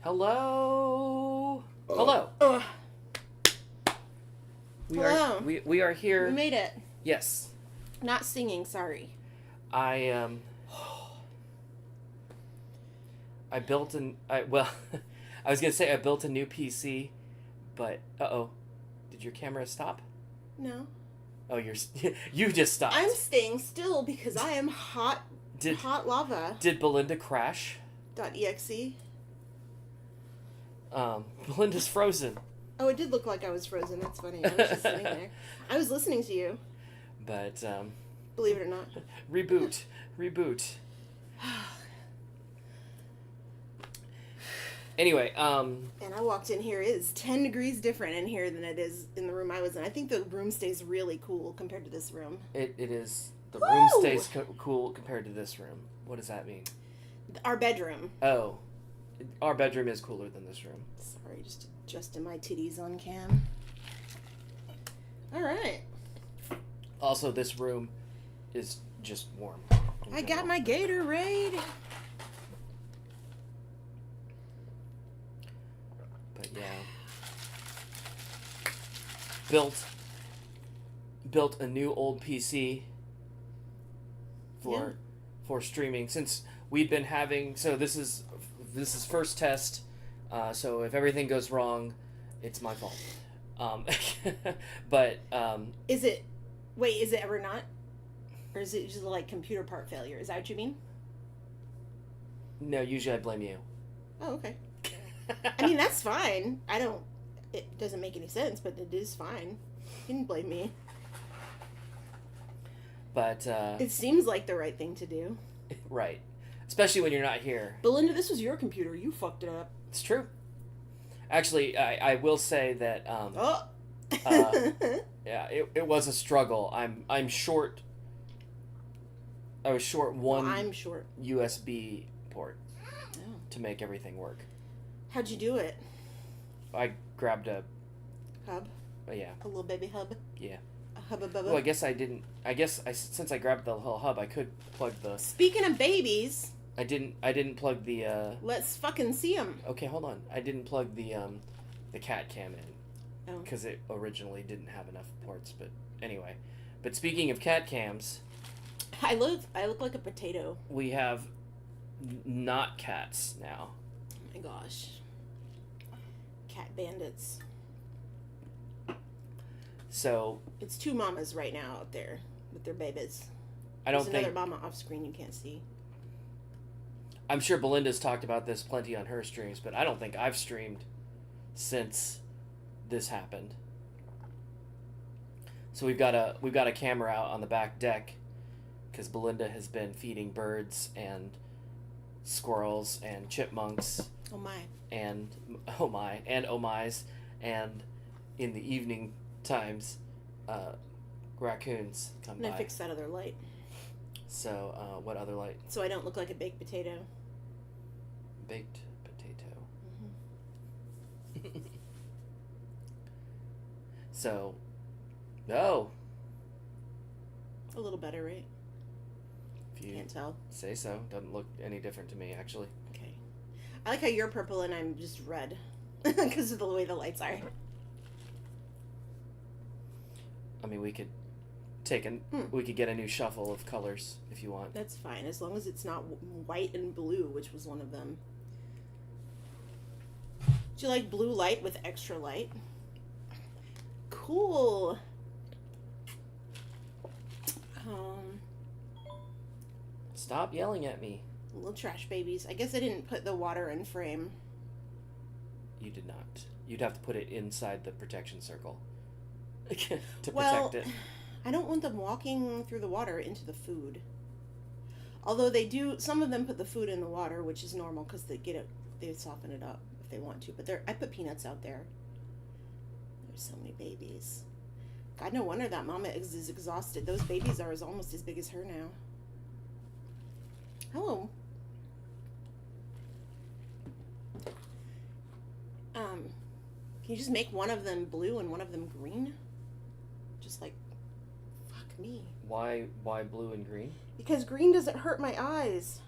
Hello. Hello. Hello. We are here. We made it. Yes. Not singing, sorry. I built I was gonna say I built a new PC, but did your camera stop? No. Oh, you just stopped. I'm staying still because I am hot lava. Did Belinda crash? .exe. Belinda's frozen. Oh, it did look like I was frozen. That's funny. I was just sitting there. I was listening to you. But believe it or not. Reboot. Anyway, and I walked in here. It is 10 degrees different in here than it is in the room I was in. I think the room stays really cool compared to this room. It is. The room stays cool compared to this room. What does that mean? Our bedroom. Oh. Our bedroom is cooler than this room. Sorry, just adjusting my titties on cam. Alright. Also, this room is just warm. I got my Gatorade. But yeah. Built a new old PC for streaming, since we've been having, so this is first test, so if everything goes wrong, it's my fault. But is it ever not, or is it just like computer part failure? Is that what you mean? No, usually I blame you. Oh, okay. I mean, that's fine. It doesn't make any sense, but it is fine. You can blame me. But it seems like the right thing to do. Right. Especially when you're not here. Belinda, this was your computer. You fucked it up. It's true. Actually, I will say that yeah, it was a struggle. I'm short. I was short one. I'm short USB port to make everything work. How'd you do it? I grabbed a hub. Yeah. A little baby hub. Yeah. A hubba bubba. Well, I guess I didn't. Since I grabbed the whole hub, I could plug the. Speaking of babies. I didn't plug the. Let's fucking see them. Okay, hold on. I didn't plug the cat cam in because it originally didn't have enough ports. But anyway, but speaking of cat cams, I look like a potato. We have not cats now. Oh my gosh. Cat bandits. So it's two mamas right now out there with their babies. There's another mama off screen you can't see. I'm sure Belinda's talked about this plenty on her streams, but I don't think I've streamed since this happened. So we've got a camera out on the back deck because Belinda has been feeding birds and squirrels and chipmunks. Oh my. And oh my's, and in the evening times, raccoons come by. And I fixed that other light. So, what other light? So I don't look like a baked potato. Baked potato. Mm-hmm. So, no. A little better, right? If you can't tell. Say so. Doesn't look any different to me, actually. Okay. I like how you're purple and I'm just red because of the way the lights are. I mean, we could get a new shuffle of colors if you want. That's fine, as long as it's not white and blue, which was one of them. Do you like blue light with extra light? Cool. Stop yelling at me. Little trash babies. I guess I didn't put the water in frame. You did not. You'd have to put it inside the protection circle to protect it. I don't want them walking through the water into the food. Although some of them put the food in the water, which is normal because they soften it up if they want to. But I put peanuts out there. There's so many babies. God, no wonder that mama is exhausted. Those babies are almost as big as her now. Hello. Can you just make one of them blue and one of them green? Just like, fuck me. Why blue and green? Because green doesn't hurt my eyes.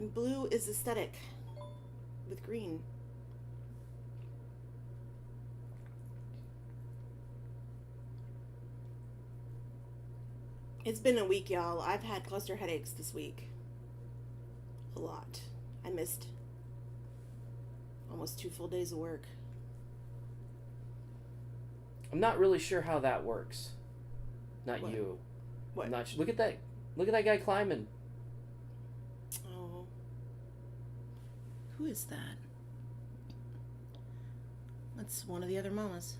And blue is aesthetic with green. It's been a week, y'all. I've had cluster headaches this week. A lot. I missed almost 2 full days of work. I'm not really sure how that works. Not What? you. What? Look at that. Look at that guy climbing. Oh. Who is that? That's one of the other mamas.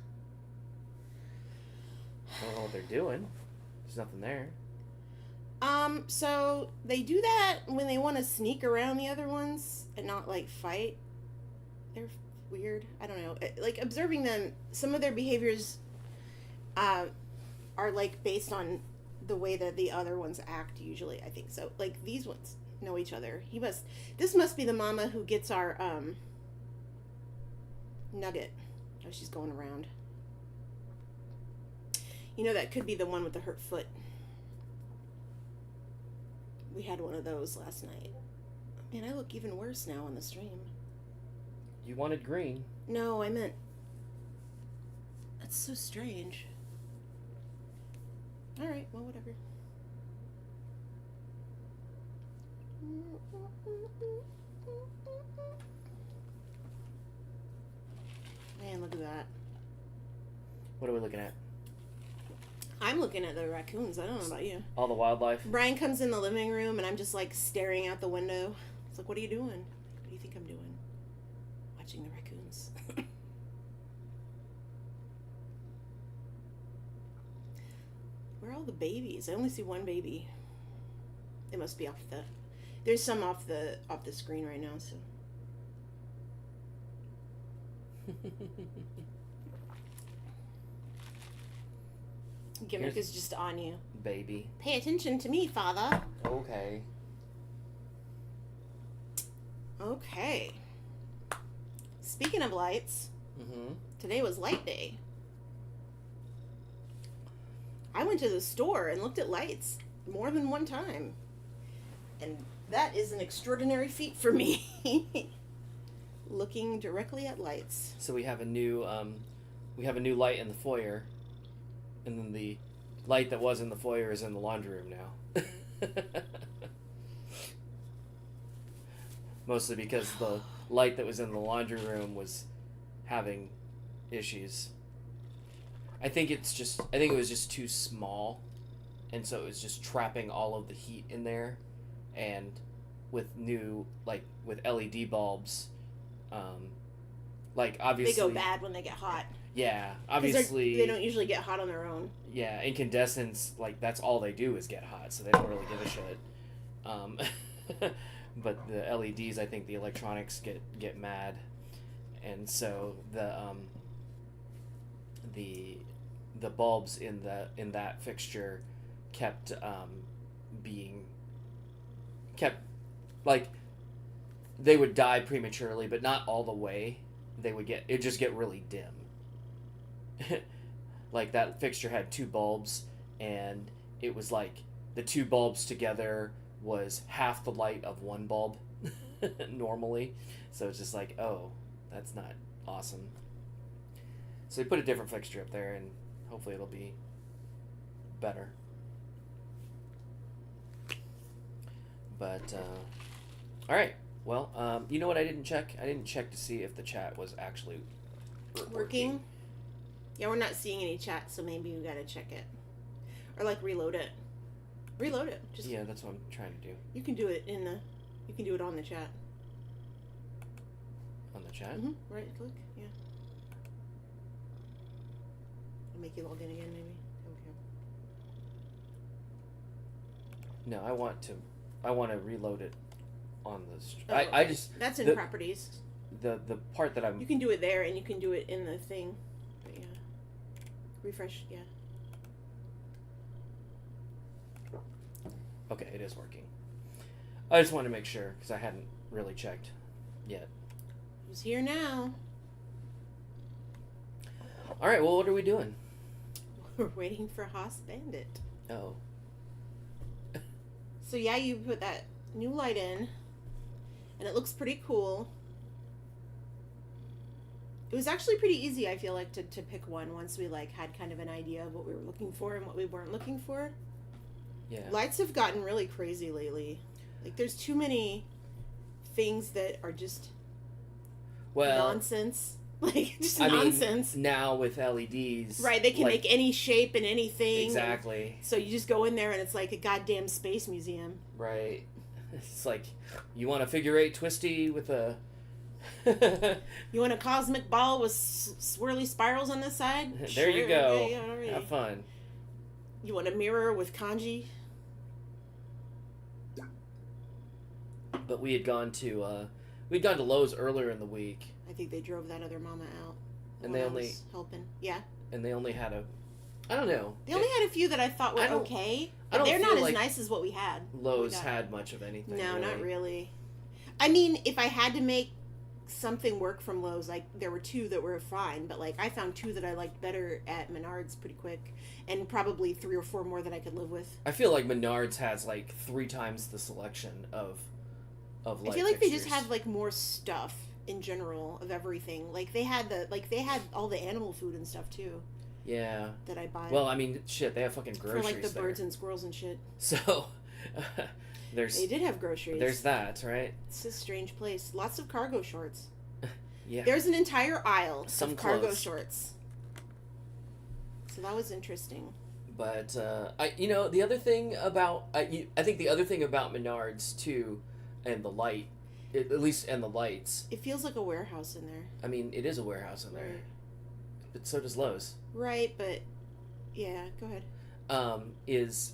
I don't know what they're doing. There's nothing there. So they do that when they want to sneak around the other ones and not like fight. They're weird. I don't know. Like observing them, some of their behaviors are like based on the way that the other ones act usually, I think so. Like these ones know each other. This must be the mama who gets our nugget. Oh, she's going around. You know, that could be the one with the hurt foot. We had one of those last night. Man, I look even worse now on the stream. You wanted green. No, I meant... That's so strange. Alright, well, whatever. Man, look at that. What are we looking at? I'm looking at the raccoons. I don't know about you. All the wildlife? Brian comes in the living room and I'm just like staring out the window. It's like, what are you doing? What do you think I'm doing? Watching the raccoons. Where are all the babies? I only see one baby. They must be off the... There's some off the screen right now, so... Gimmick is just on you. Baby. Pay attention to me, father. Okay. Okay. Speaking of lights, today was light day. I went to the store and looked at lights more than one time. And that is an extraordinary feat for me. Looking directly at lights. So we have a new light in the foyer. And then the light that was in the foyer is in the laundry room now. Mostly because the light that was in the laundry room was having issues. I think it was just too small. And so it was just trapping all of the heat in there. And with with LED bulbs, obviously... They go bad when they get hot. Yeah, obviously... They don't usually get hot on their own. Yeah, incandescents, that's all they do is get hot, so they don't really give a shit. But the LEDs, I think the electronics get mad. And so the bulbs in that fixture kept they would die prematurely, but not all the way. It'd just get really dim. Like that fixture had 2 bulbs, and it was like the 2 bulbs together was half the light of one bulb normally. So it's just like, oh, that's not awesome. So we put a different fixture up there, and hopefully it'll be better. But all right. Well, you know what I didn't check? I didn't check to see if the chat was actually working. Yeah, we're not seeing any chat, so maybe we gotta check it. Or reload it. Reload it. Yeah, that's what I'm trying to do. You can do it on the chat. On the chat? Mm-hmm. Right click, yeah. I'll make you log in again, maybe. Okay. No, I want to reload it on the... I just... That's in properties. The part that I'm... You can do it there, and you can do it in the thing. But yeah. Refresh, yeah. Okay, it is working. I just wanted to make sure, because I hadn't really checked yet. Who's here now? Alright, well, what are we doing? We're waiting for Haas Bandit. Oh. So yeah, you put that new light in. and it looks pretty cool. It was actually pretty easy, I feel like, to pick one once we like had kind of an idea of what we were looking for and what we weren't looking for. Yeah. Lights have gotten really crazy lately. Like, there's too many things that are just nonsense. Like, just nonsense. Mean, now with LEDs. Right, they can make any shape and anything. Exactly. So you just go in there and it's like a goddamn space museum. Right. It's like, you want a figure eight twisty with a... You want a cosmic ball with swirly spirals on the side? There sure, you go. Okay, all right. Have fun. You want a mirror with kanji? But we had gone to Lowe's earlier in the week. I think they drove that other mama out. And they only helping. Yeah. And they only had I don't know. They only had a few that I thought were okay. But they're not as nice as what we had. Lowe's had much of anything. No, really. not really. I mean, if I had to make something work from Lowe's, like, there were two that were fine, but like I found two that I liked better at Menards pretty quick, and probably 3 or 4 more that I could live with. I feel like Menards has like 3 times the selection of light I feel like fixtures. they just have like more stuff in general of everything. Like they had all the animal food and stuff too. Yeah. That I buy. Well, I mean, shit, they have fucking groceries for like the there. birds and squirrels and shit. So they did have groceries. There's that, right? It's a strange place. Lots of cargo shorts. Yeah. There's an entire aisle of cargo clothes. shorts. So that was interesting. But the other thing about I think the other thing about Menards too, and the light, at least and the lights. It feels like a warehouse in there. I mean, it is a warehouse in there, but so does Lowe's. Right, but yeah, go ahead. Is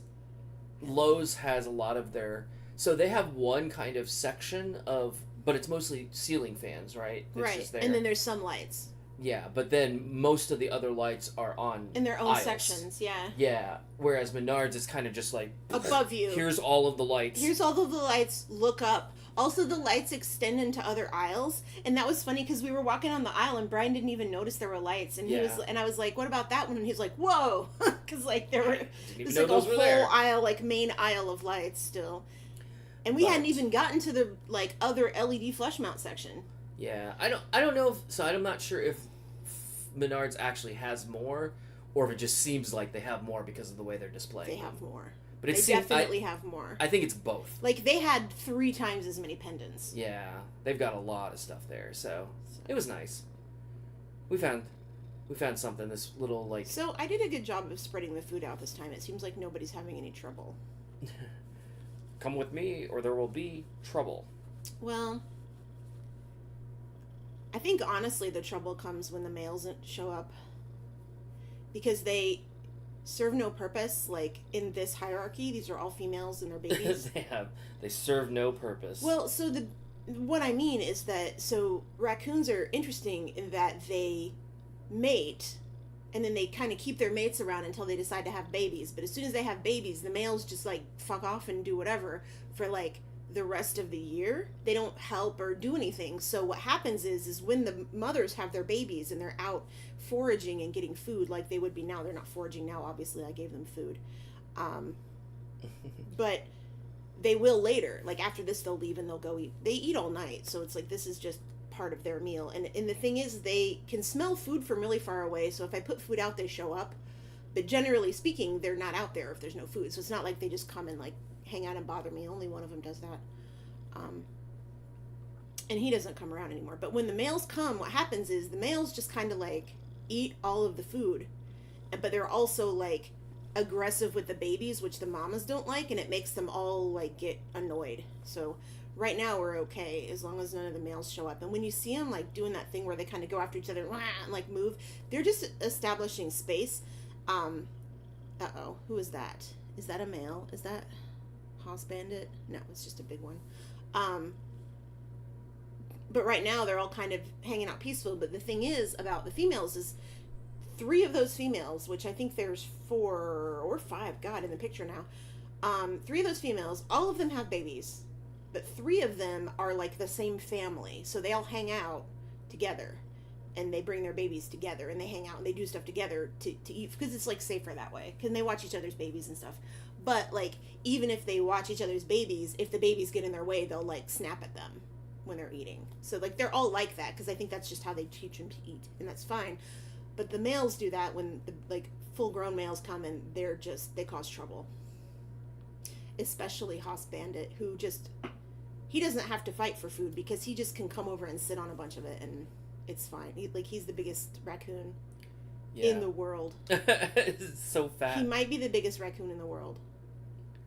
Lowe's has a lot of their, so they have one kind of section of, but it's mostly ceiling fans, right? It's right, just there. And then there's some lights. Yeah, but then most of the other lights are on in their own aisles. sections, yeah. Yeah, whereas Menards is kind of just like above you. Here's all of the lights. Here's all of the lights. Look up. Also, the lights extend into other aisles, and that was funny because we were walking on the aisle and Brian didn't even notice there were lights, and I was like, "What about that one?" And he's like, "Whoa," because like there were there's like a whole aisle, like main aisle of lights still, and we hadn't even gotten to the like other LED flush mount section. Yeah, I don't know I'm not sure if Menards actually has more, or if it just seems like they have more because of the way they're displaying. They have more. But they definitely have more. I think it's both. Like, they had 3 times as many pendants. Yeah, they've got a lot of stuff there, so it was nice. We found something, this little, like... So, I did a good job of spreading the food out this time. It seems like nobody's having any trouble. Come with me, or there will be trouble. Well, I think, honestly, the trouble comes when the males show up. Because they serve no purpose. Like, in this hierarchy, these are all females and their babies. They serve no purpose. Well, so what I mean is that, so raccoons are interesting in that they mate, and then they kind of keep their mates around until they decide to have babies. But as soon as they have babies, the males just, like, fuck off and do whatever for, like, the rest of the year. They don't help or do anything. So what happens is when the mothers have their babies and they're out foraging and getting food like they would be now. They're not foraging now, obviously. I gave them food. But they will later. Like, after this, they'll leave and they'll go eat. They eat all night, so it's like this is just part of their meal. And the thing is, they can smell food from really far away, so if I put food out, they show up. But generally speaking, they're not out there if there's no food. So it's not like they just come and, like, hang out and bother me. Only one of them does that. And he doesn't come around anymore. But when the males come, what happens is the males just kind of, like, eat all of the food. But they're also, like, aggressive with the babies, which the mamas don't like, and it makes them all, like, get annoyed. So right now we're okay as long as none of the males show up. And when you see them, like, doing that thing where they kind of go after each other and, like, move, they're just establishing space. Uh-oh, who is that? Is that a male? Is that House Bandit? No, it's just a big one. But right now they're all kind of hanging out peaceful. But the thing is about the females is 3 of those females, which I think there's 4 or 5, God, in the picture now. 3 of those females, all of them have babies, but 3 of them are like the same family. So they all hang out together and they bring their babies together and they hang out and they do stuff together to eat, because it's like safer that way, because they watch each other's babies and stuff. But like, even if they watch each other's babies, if the babies get in their way, they'll like snap at them. when they're eating. So like they're all like that because I think that's just how they teach them to eat, and that's fine. But the males do that when the like full grown males come and they cause trouble. Especially Bandit, who he doesn't have to fight for food because he just can come over and sit on a bunch of it and it's fine. He's the biggest raccoon in the world. It's so fat. He might be the biggest raccoon in the world.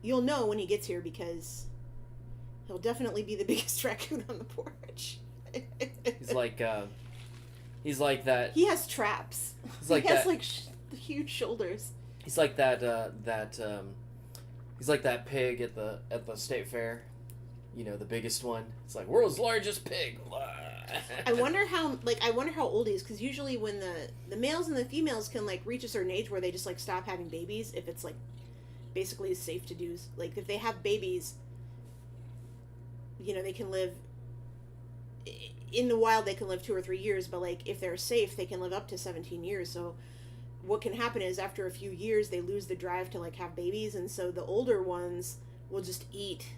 You'll know when he gets here because he'll definitely be the biggest raccoon on the porch. He's like that. He has traps. He has huge shoulders. He's like that. He's like that pig at the state fair. You know, the biggest one. It's like world's largest pig. I wonder how old he is, because usually when the males and the females can like reach a certain age where they just like stop having babies, if it's like basically safe to do, like if they have babies, you know, they can live in the wild, they can live 2 or 3 years, but like if they're safe they can live up to 17 years. So what can happen is after a few years they lose the drive to like have babies, and so the older ones will just eat.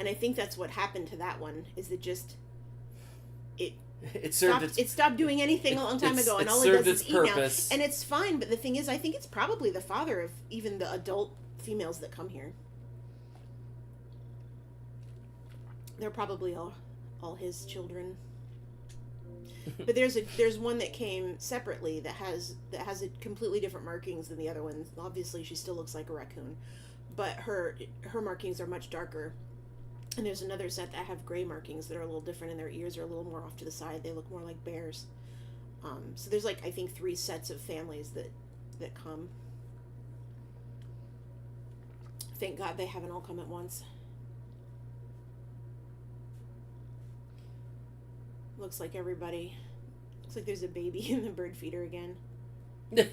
And I think that's what happened to that one, is it stopped doing anything a long time ago, and all it does is eat now. And it's fine, but the thing is, I think it's probably the father of even the adult females that come here. They're probably all his children. But there's one that came separately that has a completely different markings than the other ones. Obviously, she still looks like a raccoon, but her markings are much darker. And there's another set that have gray markings that are a little different, and their ears are a little more off to the side. They look more like bears. So there's like, I think 3 sets of families that come. Thank God they haven't all come at once. Looks like there's a baby in the bird feeder again. The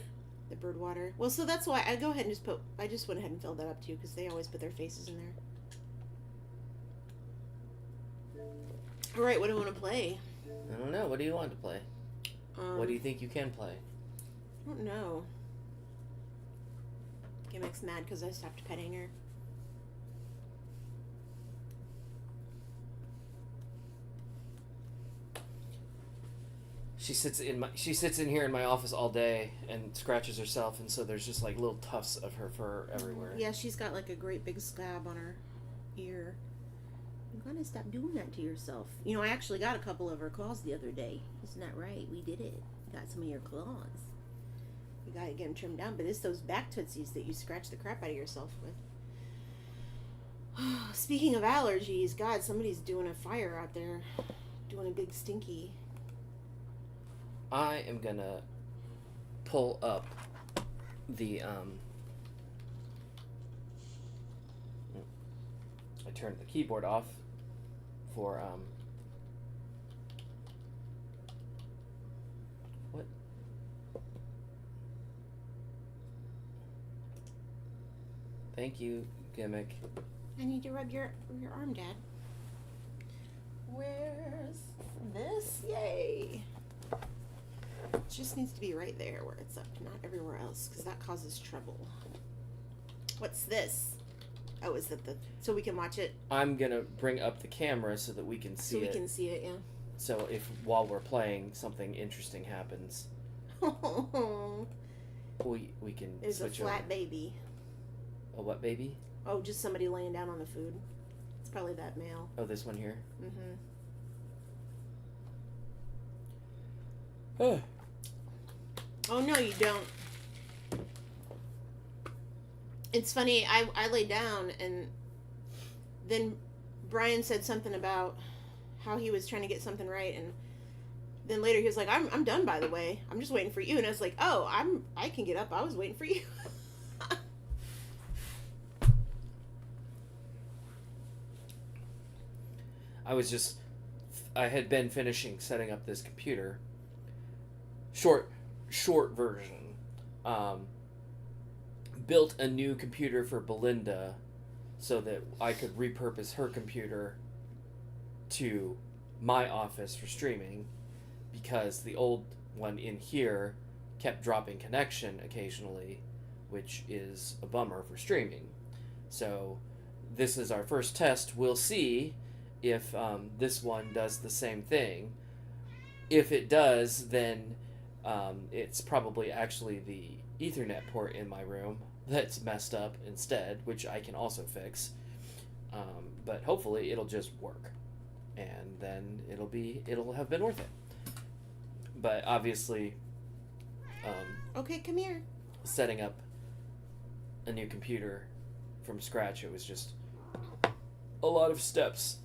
bird water. Well, so that's why I go ahead and I just went ahead and filled that up too, because they always put their faces in there. All right, what do I want to play? I don't know. What do you want to play? What do you think you can play? I don't know. Gimmick's mad because I stopped petting her. She sits in here in my office all day and scratches herself, and so there's just like little tufts of her fur everywhere. Yeah, she's got like a great big scab on her ear. You gotta stop doing that to yourself. You know, I actually got a couple of her claws the other day. Isn't that right? We did it. Got some of your claws. You gotta get them trimmed down, but it's those back tootsies that you scratch the crap out of yourself with. Speaking of allergies, God, somebody's doing a fire out there. Doing a big stinky. I am gonna pull up the I turned the keyboard off for what? Thank you, Gimmick. I need to rub your arm, Dad. Where's this? Yay! It just needs to be right there where it's up, not everywhere else, because that causes trouble. What's this? Oh, is that so we can watch it? I'm gonna bring up the camera so that we can see it. So we can see it, yeah. So if while we're playing something interesting happens, we can There's switch a flat over. baby. A what baby? Oh, just somebody laying down on the food. It's probably that male. Oh, this one here? Mm-hmm. Oh. Oh, no, you don't. It's funny, I lay down, and then Brian said something about how he was trying to get something right, and then later he was like, I'm done, by the way. I'm just waiting for you. And I was like, oh, I can get up. I was waiting for you. I had been finishing setting up this computer. Short version. Built a new computer for Belinda so that I could repurpose her computer to my office for streaming, because the old one in here kept dropping connection occasionally, which is a bummer for streaming. So this is our first test. We'll see if this one does the same thing. If it does, then it's probably actually the Ethernet port in my room that's messed up instead, which I can also fix. But hopefully it'll just work, and then it'll have been worth it. But obviously, Okay, come here. setting up a new computer from scratch, it was just a lot of steps.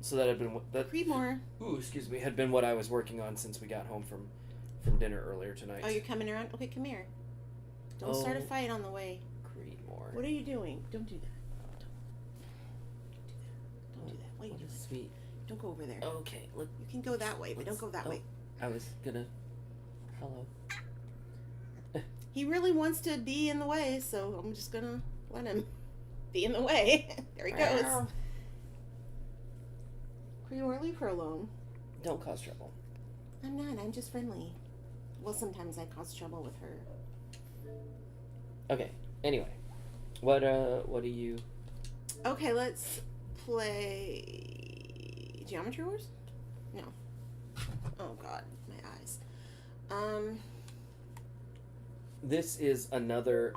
So that had been Read more. excuse me, had been what I was working on since we got home from dinner earlier tonight. Oh, you're coming around? Okay, come here. Don't start a fight on the way. Creedmoor. What are you doing? Don't do that. Don't do that. What are you doing? Sweet. Don't go over there. Okay, look. You can go that way, but don't go that way. I was gonna. Hello. He really wants to be in the way, so I'm just gonna let him be in the way. There he goes. Creedmoor, leave her alone. Don't cause trouble. I'm not. I'm just friendly. Well, sometimes I cause trouble with her. Okay. Anyway, what do you? Okay, let's play Geometry Wars? No. Oh God, my eyes. This is another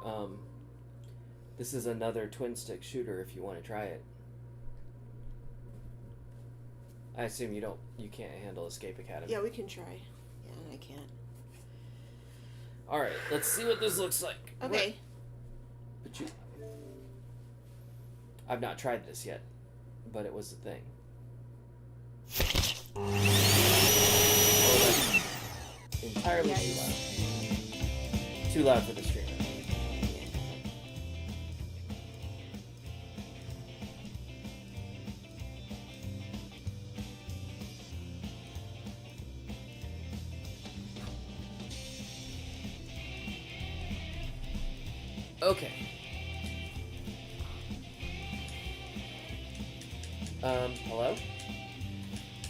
twin stick shooter. If you want to try it, I assume you can't handle Escape Academy. Yeah, we can try. Yeah, I can't. All right, let's see what this looks like. Okay. But I've not tried this yet, but it was a thing. Oh, that's entirely too loud. Too loud for the streamer. Okay. Hello?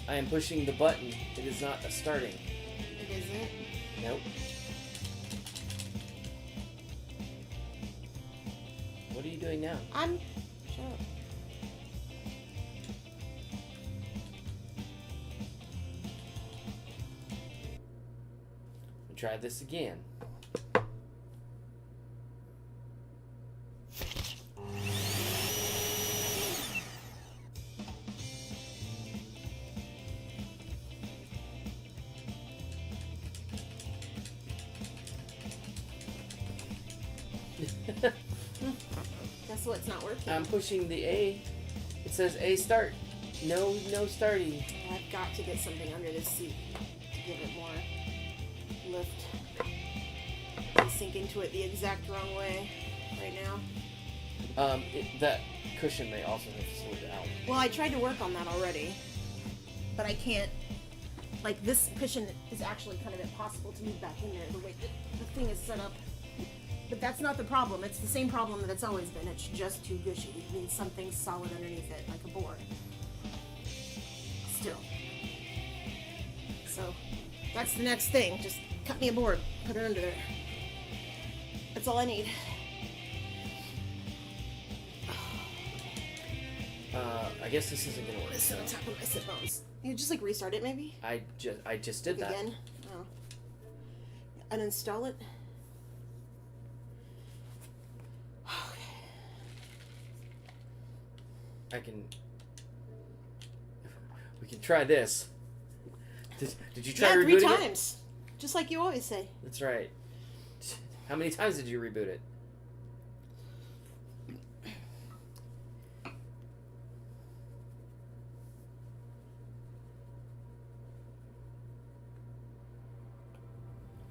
I am pushing the button. It is not starting. It isn't? Nope. What are you doing now? Shut up. We'll try this again. Guess what's not working? I'm pushing the A. It says A start. No starting. I've got to get something under this seat to give it more lift. I sink into it the exact wrong way right now. That cushion they also have slid out. Well, I tried to work on that already, but I can't. Like, this cushion is actually kind of impossible to move back in there the way the thing is set up. But that's not the problem. It's the same problem that it's always been. It's just too gushy. It means something solid underneath it, like a board. Still. So, that's the next thing. Just cut me a board. Put it under there. That's all I need. I guess this isn't gonna work. This is on top of my sit bones. You just like restart it, maybe? I just did that. Again? Oh. Uninstall it? We can try this. Did you try yeah, rebooting 3 it? times. Just like you always say. That's right. How many times did you reboot it?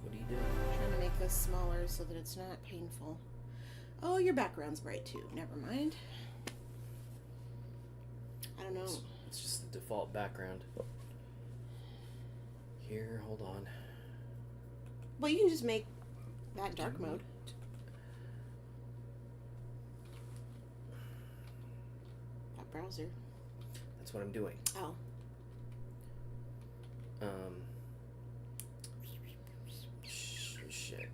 What are you doing? Trying to make this smaller so that it's not painful. Oh, your background's bright too. Never mind. I don't know. It's just the default background. Here, hold on. Well, you can just make that dark mode. That browser. That's what I'm doing. Oh. Shit.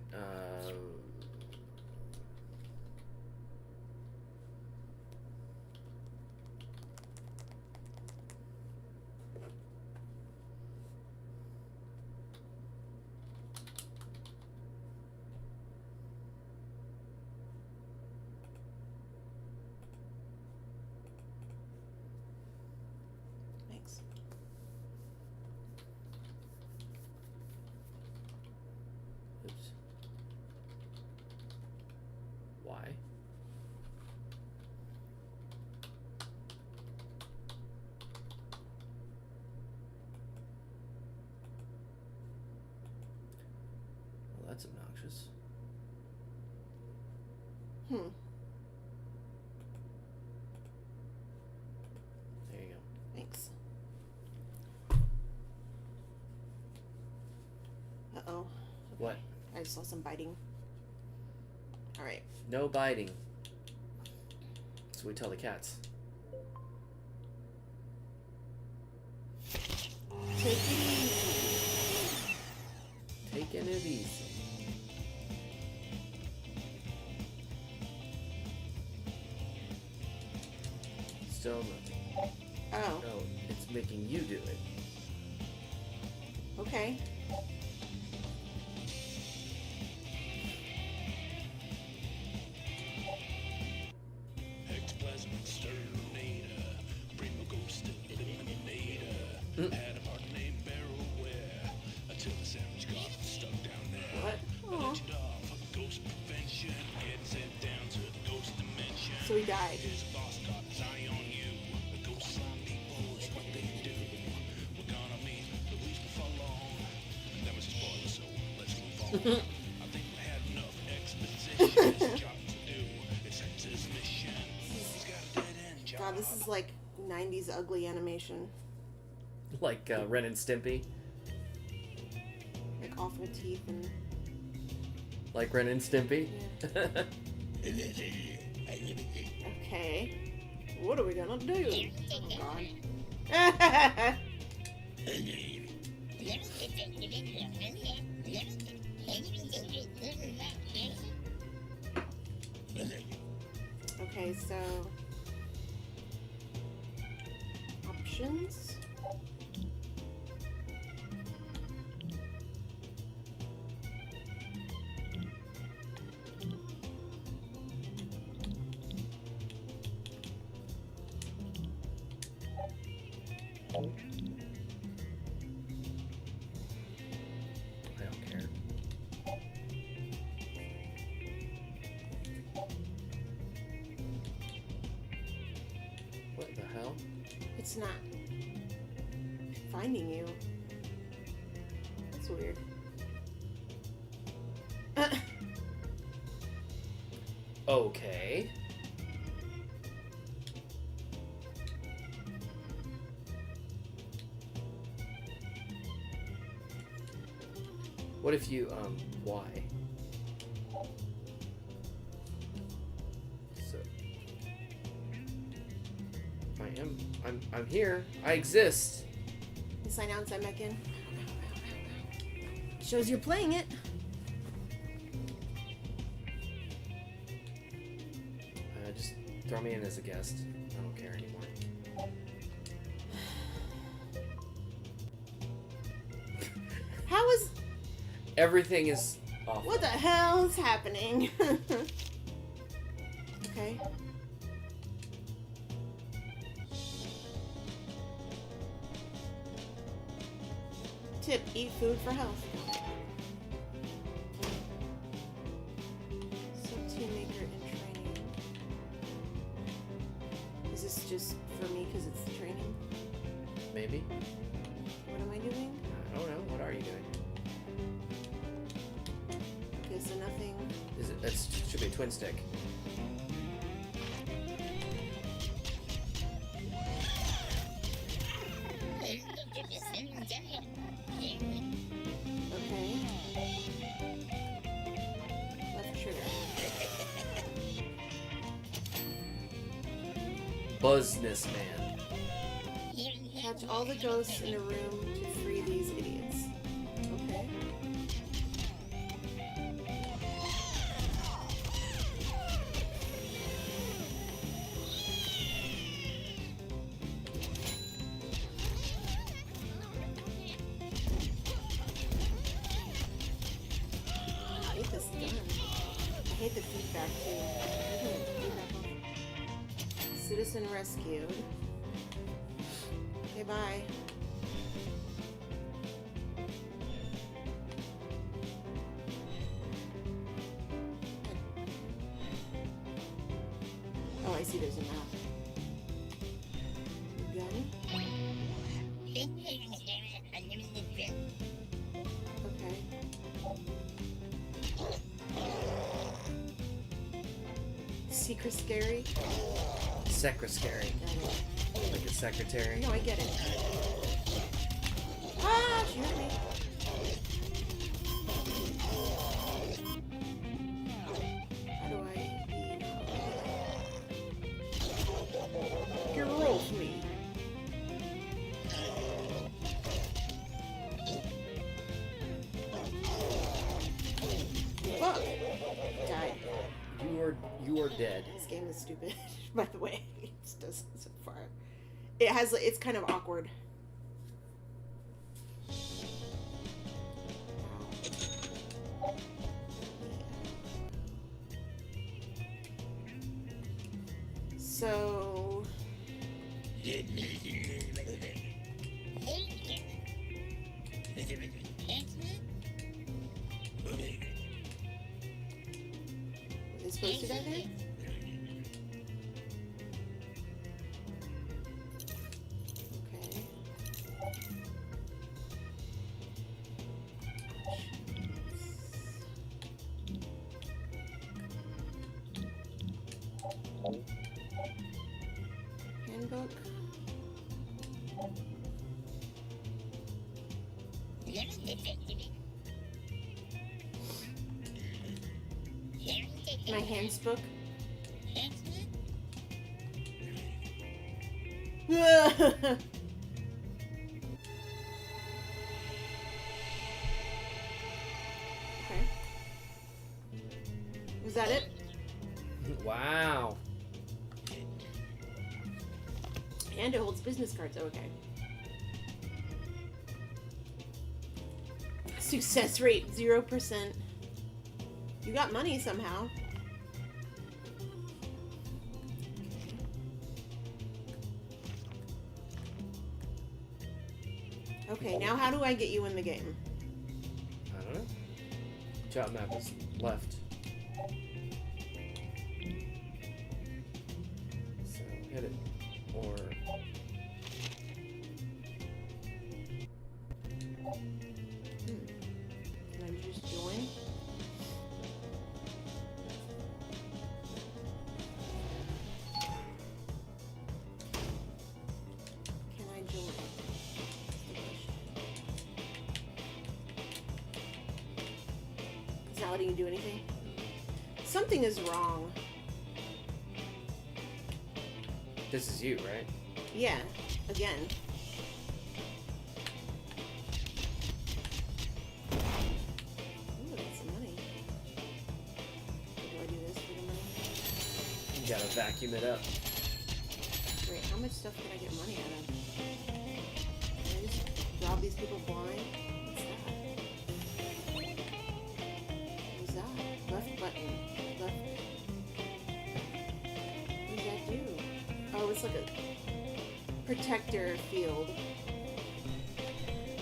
That's obnoxious. Hmm. There you go. Thanks. Uh-oh. What? I saw some biting. Alright. No biting. So we tell the cats. Take it easy. Taking it easy. Still nothing. Oh, No, it's making you do it. okay. Ectoplasm exterminator, primo ghost eliminator. Had a partner named Barrowware until the sandwich got stuck down there. What? Aw. Legend of ghost prevention, getting sent down to the ghost dimension. So he died. His boss got his eye on you. The ghost slime people is what they do. We're gonna meet Louise before long. That was a spoiler, so let's move on. I think we had enough exposition. His job to do. It's his mission. He's got a dead end job. God, this is like 90s ugly animation. Like Ren and Stimpy. Like awful teeth and... Like Ren and Stimpy. Okay. What are we gonna do? Oh, God. Okay, so... Options? I don't care. What the hell? It's not finding you. That's weird. Okay. What if you, why? So, I'm here. I exist. Sign out, sign back in. Shows you're playing it. Just throw me in as a guest. I don't care anymore. How is... Everything is awful. What the hell is happening? Okay. Tip, eat food for health. Sub-team maker in training. Is this just for me because it's the training? Maybe? What am I doing? I don't know. What are you doing? Okay, so nothing. Is it? That should be a twin stick. Okay. Left trigger. Buzzness Man. Catch all the ghosts in a room to free these idiots. Okay. I hate this gun. I hate the feedback too. Citizen rescued. Okay, bye. Oh, I see there's a map. Gun? Okay. Secret scary. Secretary. Like a secretary. No, I get it. Ah, she hurt me. How do I get roll for me? Fuck. Died. You are dead. This game is stupid, by the way. It just does so far. It's kind of awkward. So is it supposed to die there? Okay. Handbook. My hands book. Okay. Was that it? Wow. And it holds business cards. Okay. Success rate 0%. You got money somehow. Okay, now how do I get you in the game? I don't know. Job map is left. So hit it. Or Can I just join? Can I join? It's not letting you do anything? Something is wrong. this is you, right? Yeah, again. Ooh, that's some money. Do I do this for the money? You gotta vacuum it up. Wait, how much stuff can I get money out of? Can I just rob these people blind? What's that? What's that? Left button. Left. What does that do? Oh, it's like a protector field.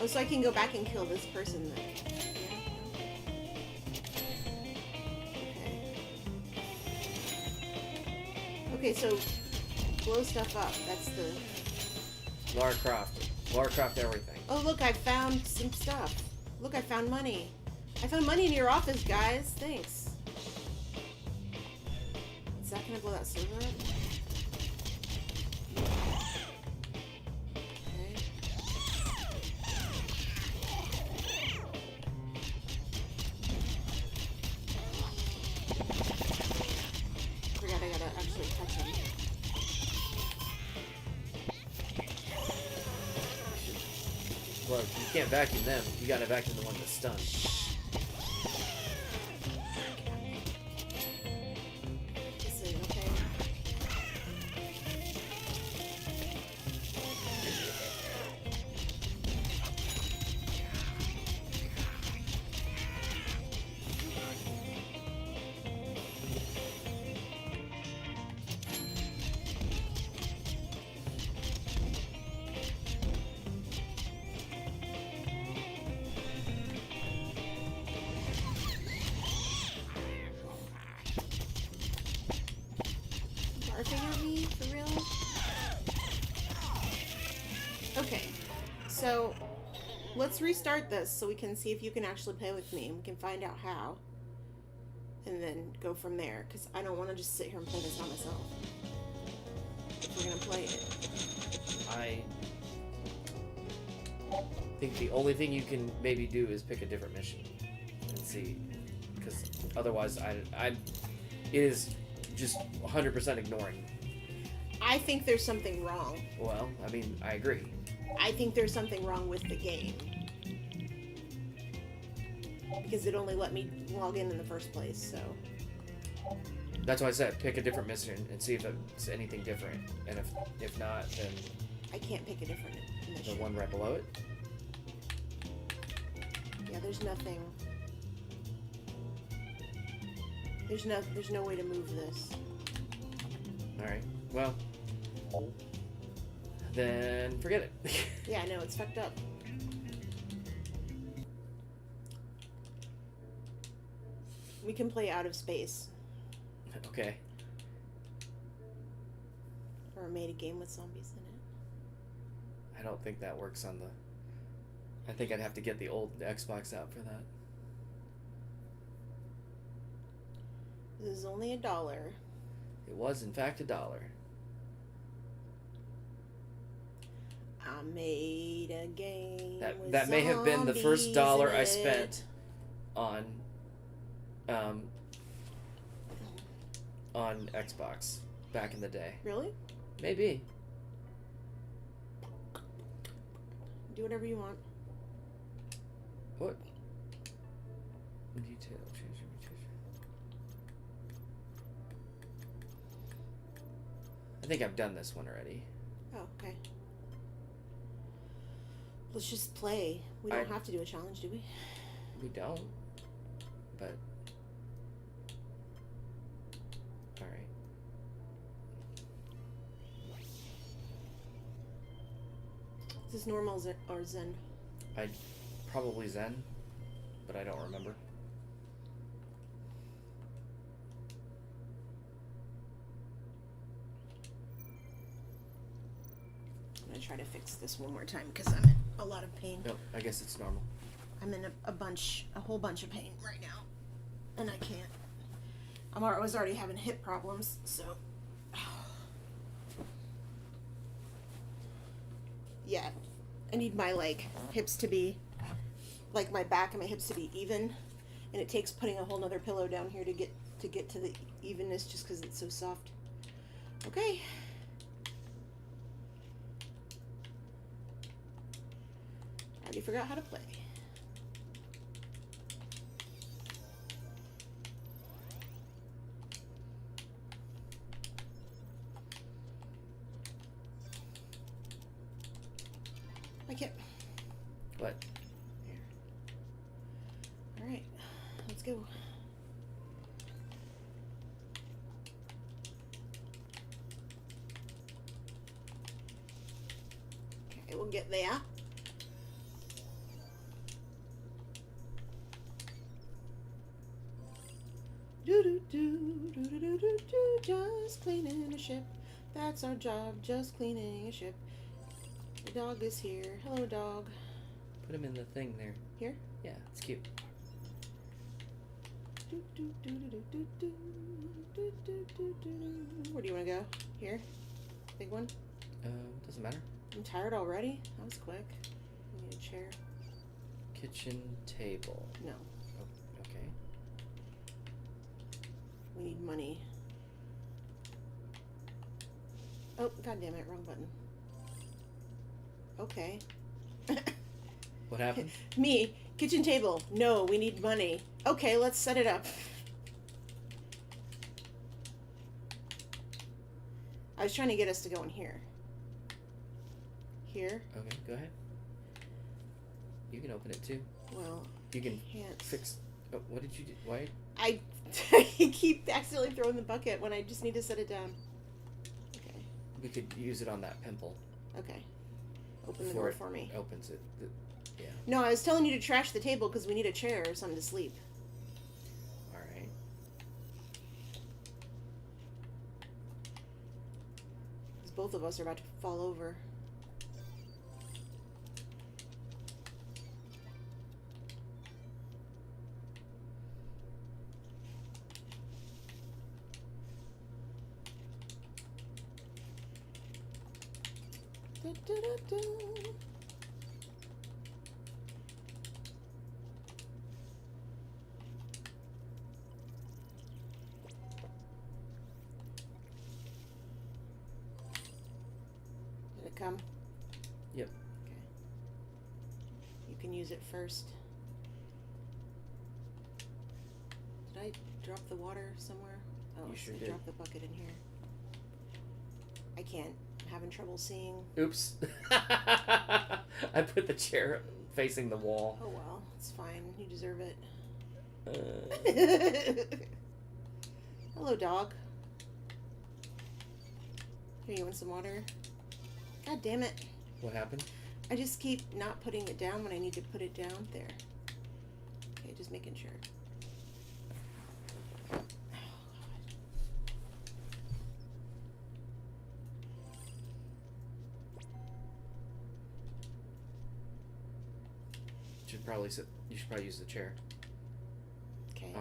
Oh, so I can go back and kill this person then. Yeah. Okay, so blow stuff up. That's the... Lara Croft. Lara Croft everything. Oh, look, I found some stuff. Look, I found money. I found money in your office, guys. Thanks. Is that gonna blow that server up? Okay. Forgot I gotta actually touch him. Look, you can't vacuum them. You gotta vacuum the one that's stunned. Listen, okay. Barfing at me? For real? Okay, so let's restart this so we can see if you can actually play with me and we can find out how. and then go from there. Because I don't want to just sit here and play this by myself. If we're gonna play it. I think the only thing you can maybe do is pick a different mission and see, because otherwise, it is just 100% ignoring. I think there's something wrong. Well, I mean, I agree. I think there's something wrong with the game. Because it only let me log in the first place, so... That's why I said pick a different mission and see if it's anything different. And if not, then I can't pick a different the mission. one right below it. Yeah, there's nothing... There's no way to move this. Alright, well, then forget it. Yeah, I know, it's fucked up. We can play out of space. Okay. Or made a game with zombies in it. I don't think that works on the... I think I'd have to get the old Xbox out for that. This is only $1. It was, in fact, $1. I made a game with That may have been the first zombies dollar in I it. spent on Xbox back in the day. Really? Maybe. Do whatever you want. What? Detail change mutation. I think I've done this one already. Oh, okay. Let's just play. We don't have to do a challenge, do we? We don't. But alright. Is this normal or Zen? I'd probably Zen, but I don't remember. I'm gonna try to fix this one more time because I'm in a lot of pain. Nope, I guess it's normal. I'm in a whole bunch of pain right now, and I can't. I was already having hip problems, so yeah, I need my hips to be my back and my hips to be even, and it takes putting a whole nother pillow down here to get to the evenness just because it's so soft. Okay. I already forgot how to play. I can't. What? Here. All right, let's go. Okay, we'll get there. Do do do do do do do do. Just cleaning a ship. That's our job. Just cleaning a ship. The dog is here. Hello, dog. Put him in the thing there. Here? Yeah, it's cute. Do, do, do, do, do, do, do, do, do, do. Where do you want to go? Here? Big one? Doesn't matter. I'm tired already. That was quick. We need a chair. Kitchen table. No. Oh, okay. We need money. Oh, god damn it, wrong button. Okay. What happened? Me. Kitchen table. No, we need money. Okay, let's set it up. I was trying to get us to go in here. Here? Okay, go ahead. You can open it too. Well, You can can't. fix... Oh, what did you do? Why? I keep accidentally throwing the bucket when I just need to set it down. Okay. We could use it on that pimple. Okay. Open the Before door it for me. opens it. Yeah. No, I was telling you to trash the table because we need a chair or something to sleep. Alright. Because both of us are about to fall over. Did it come? Yep. Okay. You can use it first. Did I drop the water somewhere? Oh, You sure I did. dropped the bucket in here. I can't. I'm having trouble seeing. Oops. I put the chair facing the wall. Oh well, it's fine. You deserve it. Hello, dog. Here, you want some water? God damn it. What happened? I just keep not putting it down when I need to put it down. There. Okay, just making sure. Oh, God. You should probably use the chair. Okay.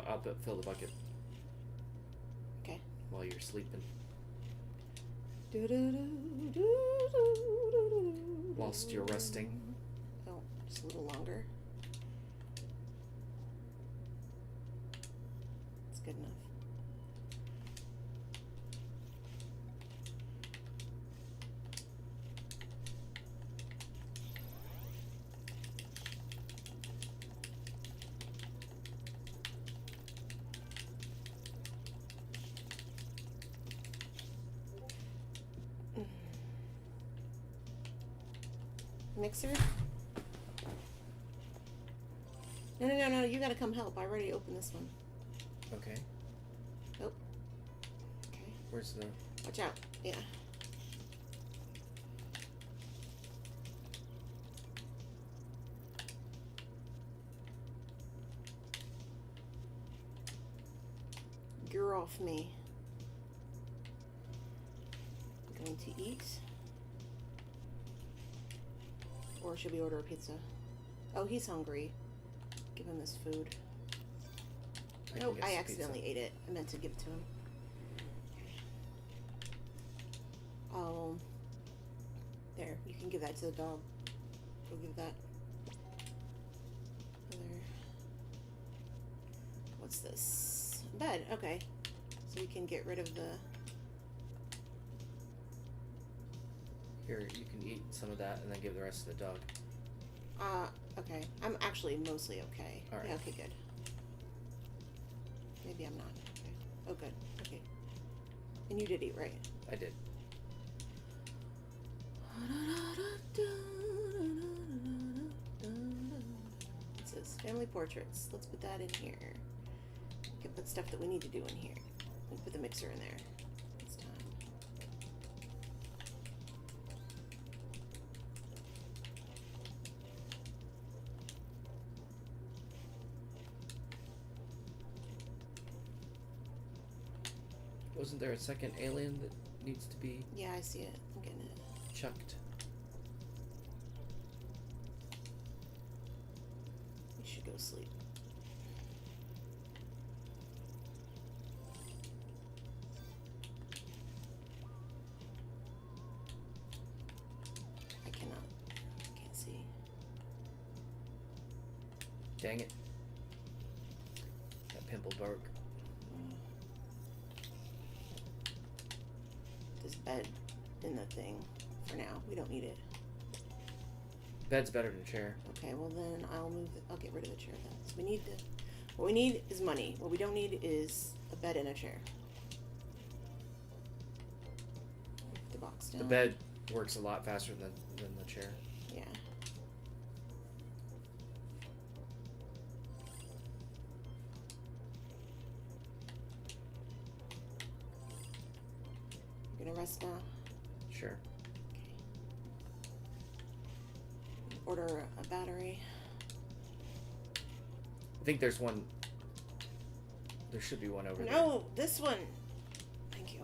I'll fill the bucket Okay. while you're sleeping. Whilst you're resting. Oh, just a little longer. It's good enough. Mixer? No, you gotta come help. I already opened this one. Okay. Oh. Okay. Where's the... Watch out. Yeah. You're off me. Going to eat? Or should we order a pizza? Oh, he's hungry. Give him this food. can No, get I some accidentally pizza. ate it. I meant to give it to him. Oh. There, you can give that to the dog. Go give that. There. What's this? Bed, okay. So we can get rid of the... Here, you can eat some of that and then give the rest to the dog. Okay. I'm actually mostly okay. Alright. Yeah, okay, good. Maybe I'm not. Okay. Oh, good. Okay. And you did eat, right? I did. It says family portraits. Let's put that in here. We can put stuff that we need to do in here. We put the mixer in there. It's time. Wasn't there a second alien that needs to be Yeah, I see it. I'm getting it. chucked? You should go sleep. I cannot. Can't see. Dang it. That pimple broke. This bed in the thing for now. We don't need it. Bed's better than a chair. Okay, well then I'll get rid of the chair then. So we need what we need is money. What we don't need is a bed and a chair. Put the box down. The bed works a lot faster than the chair. Yeah. You're gonna rest now? Sure. Okay. Order a battery. I think there's one. There should be one over there. No, this one. Thank you.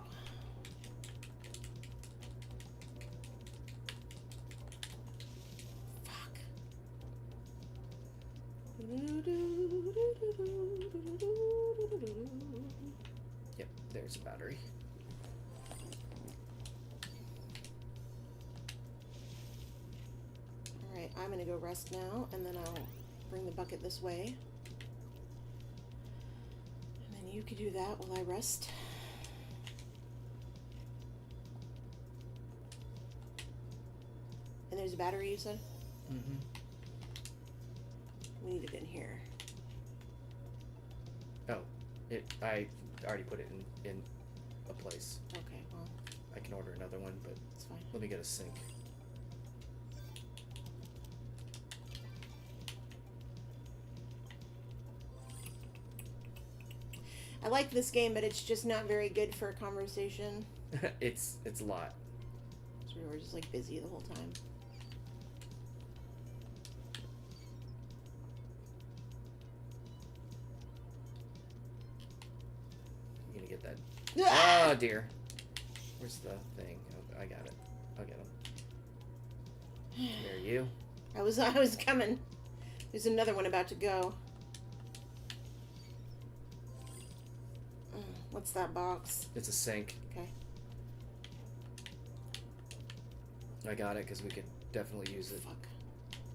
Fuck. Yep, there's a battery. I'm gonna go rest now, and then I'll bring the bucket this way. And then you could do that while I rest. And there's a battery, you said? Mm-hmm. We need it in here. Oh, I already put it in a place. Okay, well, I can order another one, but it's fine. let me get a sink. I like this game, but it's just not very good for a conversation. It's a lot. So we're just like busy the whole time. I'm gonna get that. Ah! Oh dear. Where's the thing? Oh, I got it. I'll get him. There you. I was coming. There's another one about to go. What's that box? It's a sink. Okay. I got it because we could definitely use it. Fuck.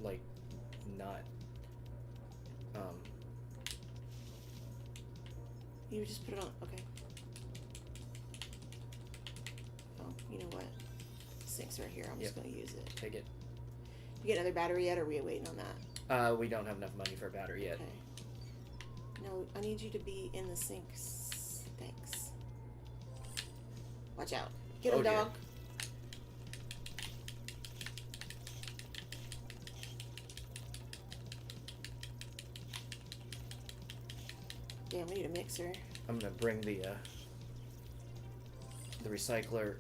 Like, not. You just put it on. Okay. Oh, you know what? The sink's right here. I'm just gonna use it. Take it. You get another battery yet, or are we waiting on that? We don't have enough money for a battery yet. Okay. No, I need you to be in the sink. Thanks. Watch out. Get him, Oh, dear. dog. Damn, we need a mixer. I'm gonna bring the recycler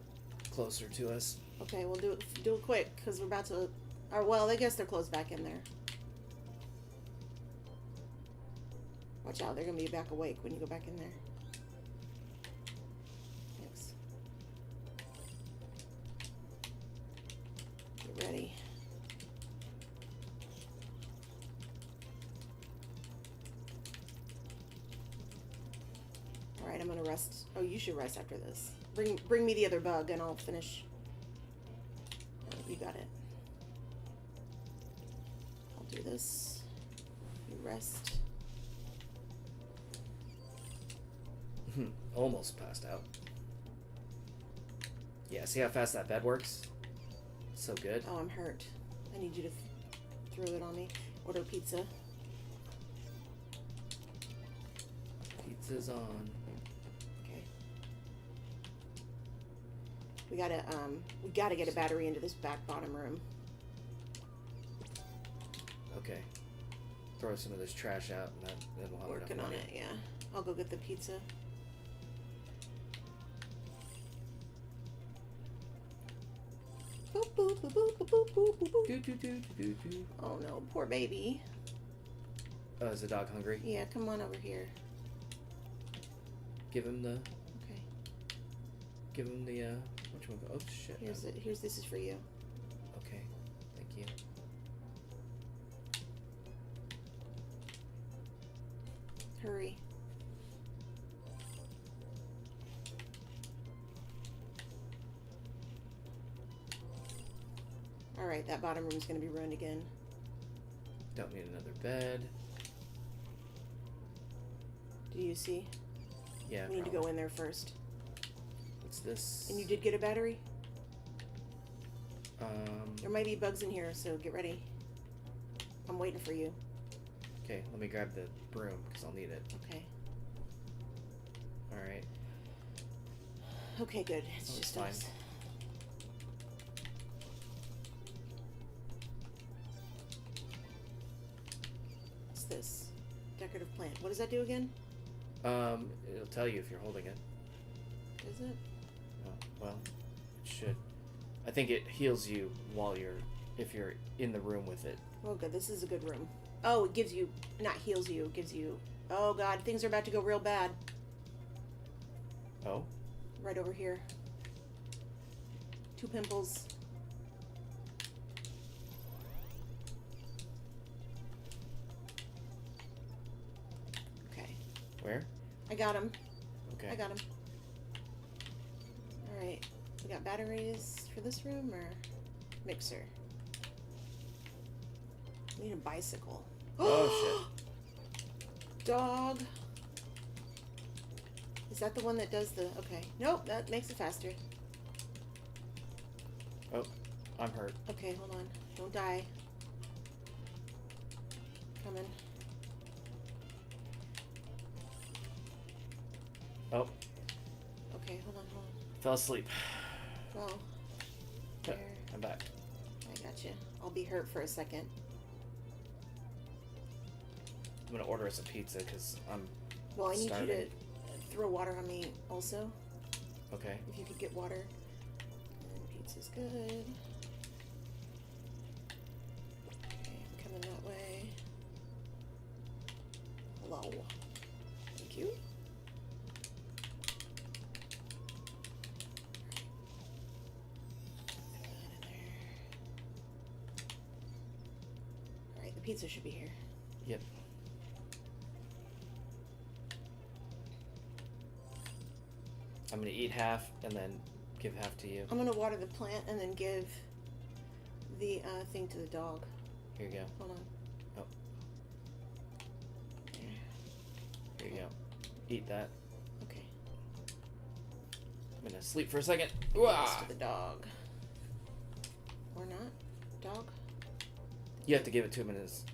closer to us. Okay, we'll do it quick, because we're about to... Or, well, I guess they're closed back in there. Watch out, they're going to be back awake when you go back in there. Thanks. Get ready. Alright, I'm going to rest. Oh, you should rest after this. Bring me the other bug, and I'll finish. Oh, you got it. I'll do this. You rest. Almost passed out. Yeah, see how fast that bed works? So good. Oh, I'm hurt. I need you to throw it on me. Order pizza. Pizza's on. Okay. We gotta get a battery into this back bottom room. Okay. Throw some of this trash out, and then we'll have Working enough on money. it, yeah. I'll go get the pizza. Boop, boop, boop, boop, boop, boop, boop, boop. Do, do, do, do, do. Oh no, poor baby. Oh, is the dog hungry? Yeah, come on over here. Give him the. Okay. Give him the. Which one? Oh shit. Here's this is for you. Okay. Thank you. Hurry. Alright, that bottom room's gonna be ruined again. Don't need another bed. Do you see? Yeah. We need to go in there first. What's this? And you did get a battery? Um. There might be bugs in here, so get ready. I'm waiting for you. Okay, let me grab the broom because I'll need it. Okay. All right. Okay, good. It's Oh, just fine. us. What's this? Decorative plant. What does that do again? It'll tell you if you're holding it. Is it? Oh, well, it should. I think it heals you if you're in the room with it. Oh, good. This is a good room. Oh, it gives you, not heals you, it gives you, oh god, things are about to go real bad. Oh? Right over here. 2 pimples. Okay. Where? I got him. Okay. I got him. Alright. We got batteries for this room or mixer? Need a bicycle. Oh, Dog. Is that the one that does the... Okay. Nope, that makes it faster. Oh, I'm hurt. Okay, hold on. Don't die. Coming. Oh, Okay, hold on. fell asleep. Well, Yeah, there. I'm back. I got you. I'll be hurt for a second. I'm gonna order us a pizza because I'm Well, I need starving. you to throw water on me also. Okay. If you could get water. And pizza's good. Okay, I'm coming that way. Hello. Thank you. Throw that in there. Alright, the pizza should be here. Yep. I'm gonna eat half and then give half to you. I'm gonna water the plant and then give the thing to the dog. Here you go. Hold on. Oh. There. Here you go. Eat that. Okay. I'm gonna sleep for a second. This Wah! to the dog. Or not? Dog? You have to give it to him in his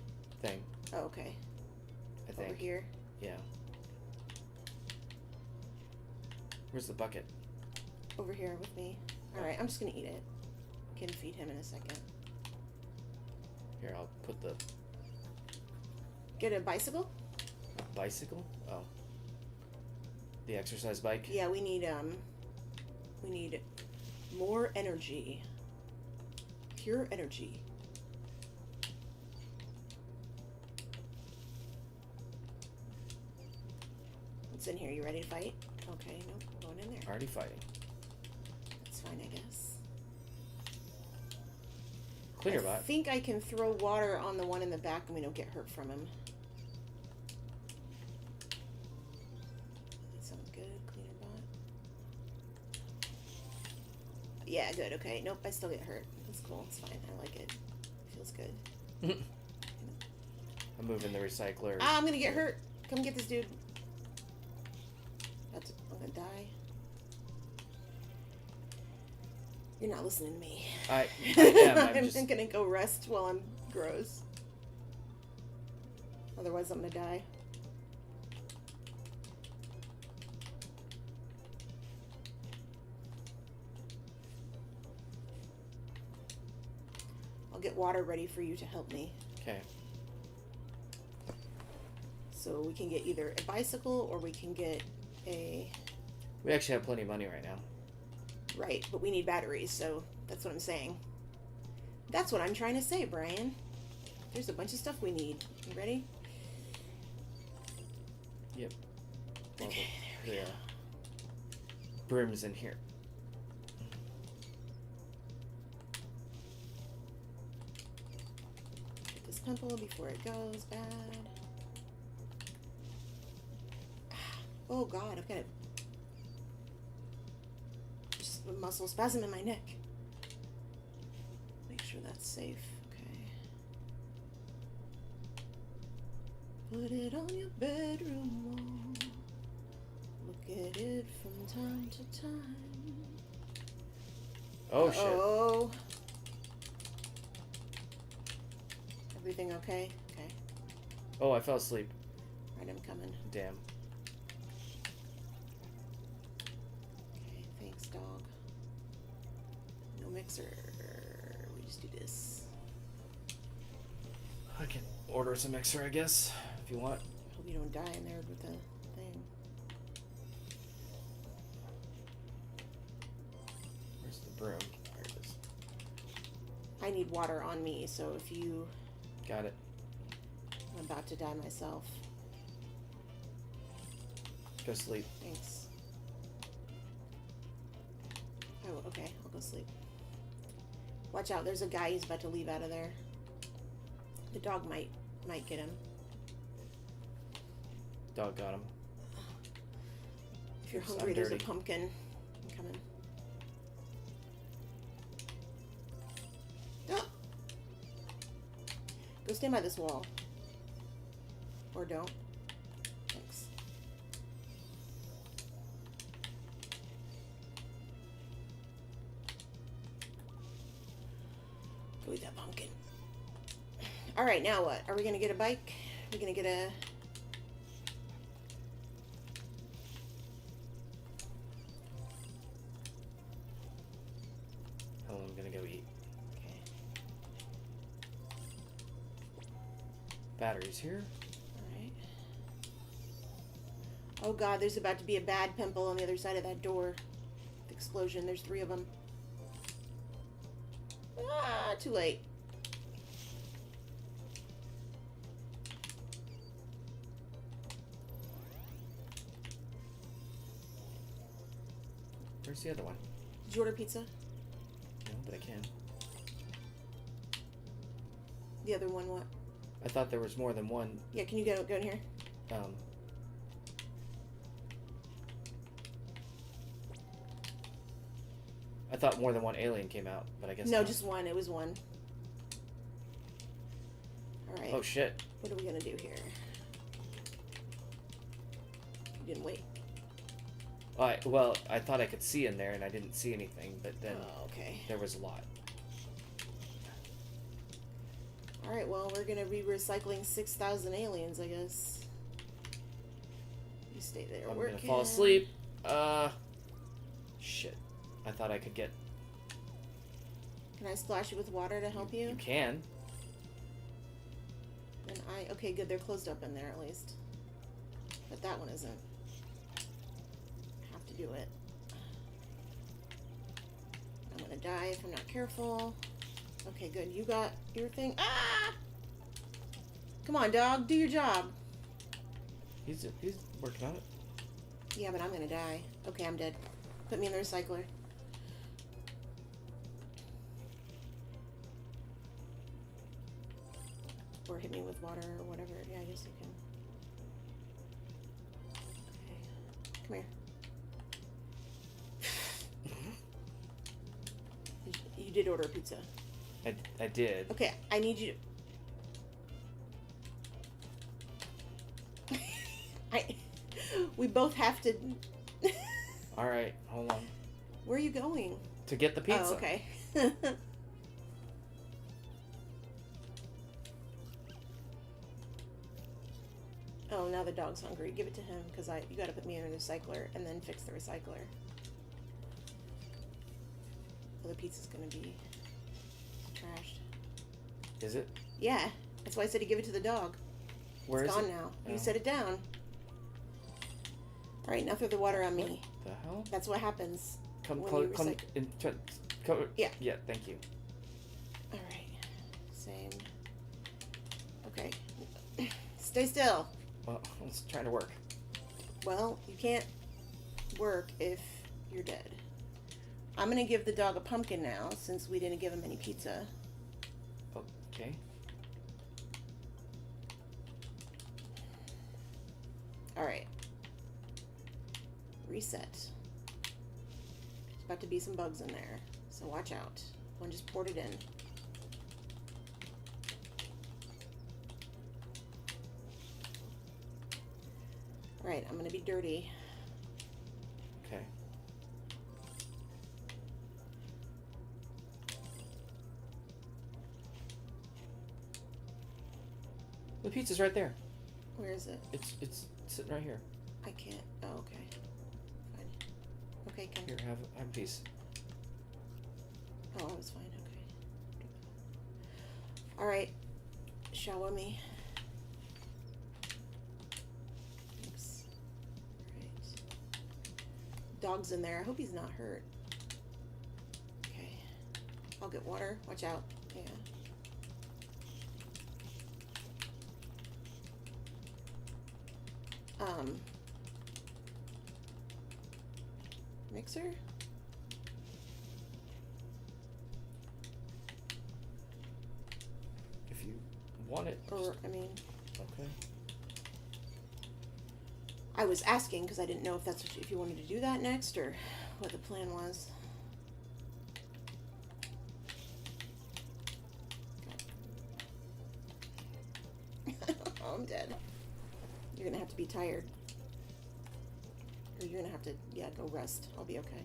thing, Oh, okay. I think. Over here. Yeah. Where's the bucket? Over here with me. Alright, I'm just gonna eat it. Can feed him in a second. Here, I'll put the Get a bicycle? bicycle. Oh. The exercise bike. Yeah, we need more energy. Pure energy. What's in here? You ready to fight? Okay, nope, going in there. Already fighting. That's fine, I guess. Clear I bot. think I can throw water on the one in the back and we don't get hurt from him. That sounds good. Cleaner bot. Yeah, good. Okay. Nope, I still get hurt. That's cool. It's fine. I like it. Feels good. I'm moving the recycler. Ah, I'm gonna get hurt. Come get this dude. I'm gonna die. You're not listening to me. I am. I'm I'm just. gonna go rest while I'm gross. Otherwise, I'm gonna die. I'll get water ready for you to help me. Okay. So we can get either a bicycle or we can get a... We actually have plenty of money right now. Right, but we need batteries, so that's what I'm saying. That's what I'm trying to say, Brian. There's a bunch of stuff we need. You ready? Yep. Well, Okay, the there we go. broom's in here. Get this pimple before it goes bad. Oh god, I've got just a muscle spasm in my neck. Make sure that's safe. Okay. Put it on your bedroom wall. Look at it from time to time. Oh shit. Oh. Everything okay? Okay. Oh, I fell asleep. Right, I'm coming. Damn. Okay, thanks, dog. No mixer. We just do this. I can order some extra, I guess, if you want. Hope you don't die in there with the thing. Where's the broom? There it is. I need water on me, so if you... Got it. I'm about to die myself. Go sleep. Thanks. Oh, okay. I'll go sleep. Watch out. There's a guy who's about to leave out of there. The dog might get him. Dog got him. If you're Oops, hungry, I'm there's a dirty. pumpkin. I'm coming. Ah! Go Go stand by this wall. Or don't. Thanks. Go eat that pumpkin. Alright, now what? Are we gonna get a bike? Are we gonna get a... Oh, I'm gonna go eat. Okay. Batteries here. Alright. Oh god, there's about to be a bad pimple on the other side of that door. The explosion, there's 3 of them. Ah, too late. Where's the other one? Did you order pizza? No, but I can. The other one, what? I thought there was more than one. Yeah, can you go in here? I thought more than one alien came out, but I guess No, not. just one. It was one. Alright. Oh shit! What are we gonna do here? You didn't wait. Well, I thought I could see in there, and I didn't see anything. But then Oh, okay. there was a lot. Alright, well, we're gonna be recycling 6,000 aliens, I guess. You stay there I'm working. gonna fall asleep. Shit. I thought I could get. Can I splash you with water to help you? You can. And okay, good. They're closed up in there at least. But that one isn't. Have to do it. I'm gonna die if I'm not careful. Okay, good. You got your thing. Ah! Come on, dog. Do your job. He's working on it. Yeah, but I'm gonna die. Okay, I'm dead. Put me in the recycler. Or hit me with water or whatever. Yeah, I guess you can. Okay. Come here. You did order a pizza. I did. Okay, I need you to... We both have to... All right, hold on. Where are you going? To get the pizza. Oh, okay. Oh, now the dog's hungry. Give it to him, because you gotta put me in a recycler and then fix the recycler. Well, the pizza's gonna be trashed. Is it? Yeah, that's why I said to give it to the dog. Where It's is gone it? now. Oh. You set it down. Alright, now throw the water on me. The hell? That's what happens. Come when close. you Come recycle. in. Come. Yeah. Yeah. Thank you. Alright. Same. Okay. Stay still. Well, I was trying to work. Well, you can't work if you're dead. I'm gonna give the dog a pumpkin now, since we didn't give him any pizza. Okay. Alright. Reset. There's about to be some bugs in there, so watch out. One just poured it in. Alright, I'm gonna be dirty. Okay. The pizza's right there. Where is it? It's sitting right here. I can't. Oh, okay. Fine. Okay, Ken. Here, have a piece. Oh, I was fine. Okay. Alright. Shower me. Thanks. Alright. Dog's in there. I hope he's not hurt. Okay. I'll get water. Watch out. Yeah. Mixer? If you want it. Or, I mean, Okay. I was asking because I didn't know if that's what if you wanted to do that next or what the plan was. dead. You're gonna have to be tired. Or you're gonna have to, yeah, go rest. I'll be okay.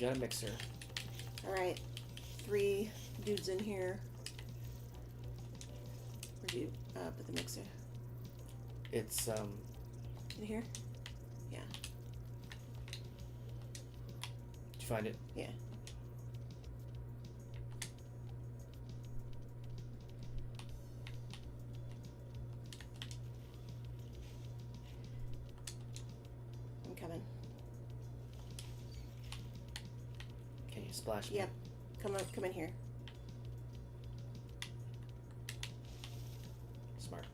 Got a mixer. Alright. 3 dudes in here. Where'd you put the mixer? It's In here? Yeah. Did you find it? Yeah. I'm coming. Can you splash me? Yep. Come in here. Smart.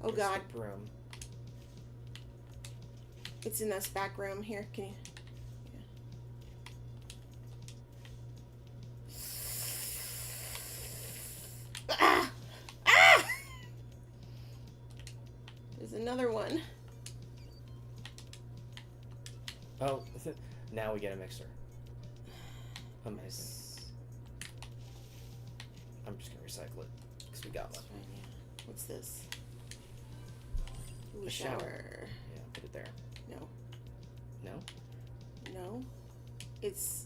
Oh Where's god. the broom? It's in this back room here. Can you? Yeah. Ah! Ah! There's another one. Oh, now we get a mixer. Amazing. I'm just gonna recycle it because we got one. That's fine, yeah. What's this? Ooh, A shower. Yeah, put it there. No. No? No. It's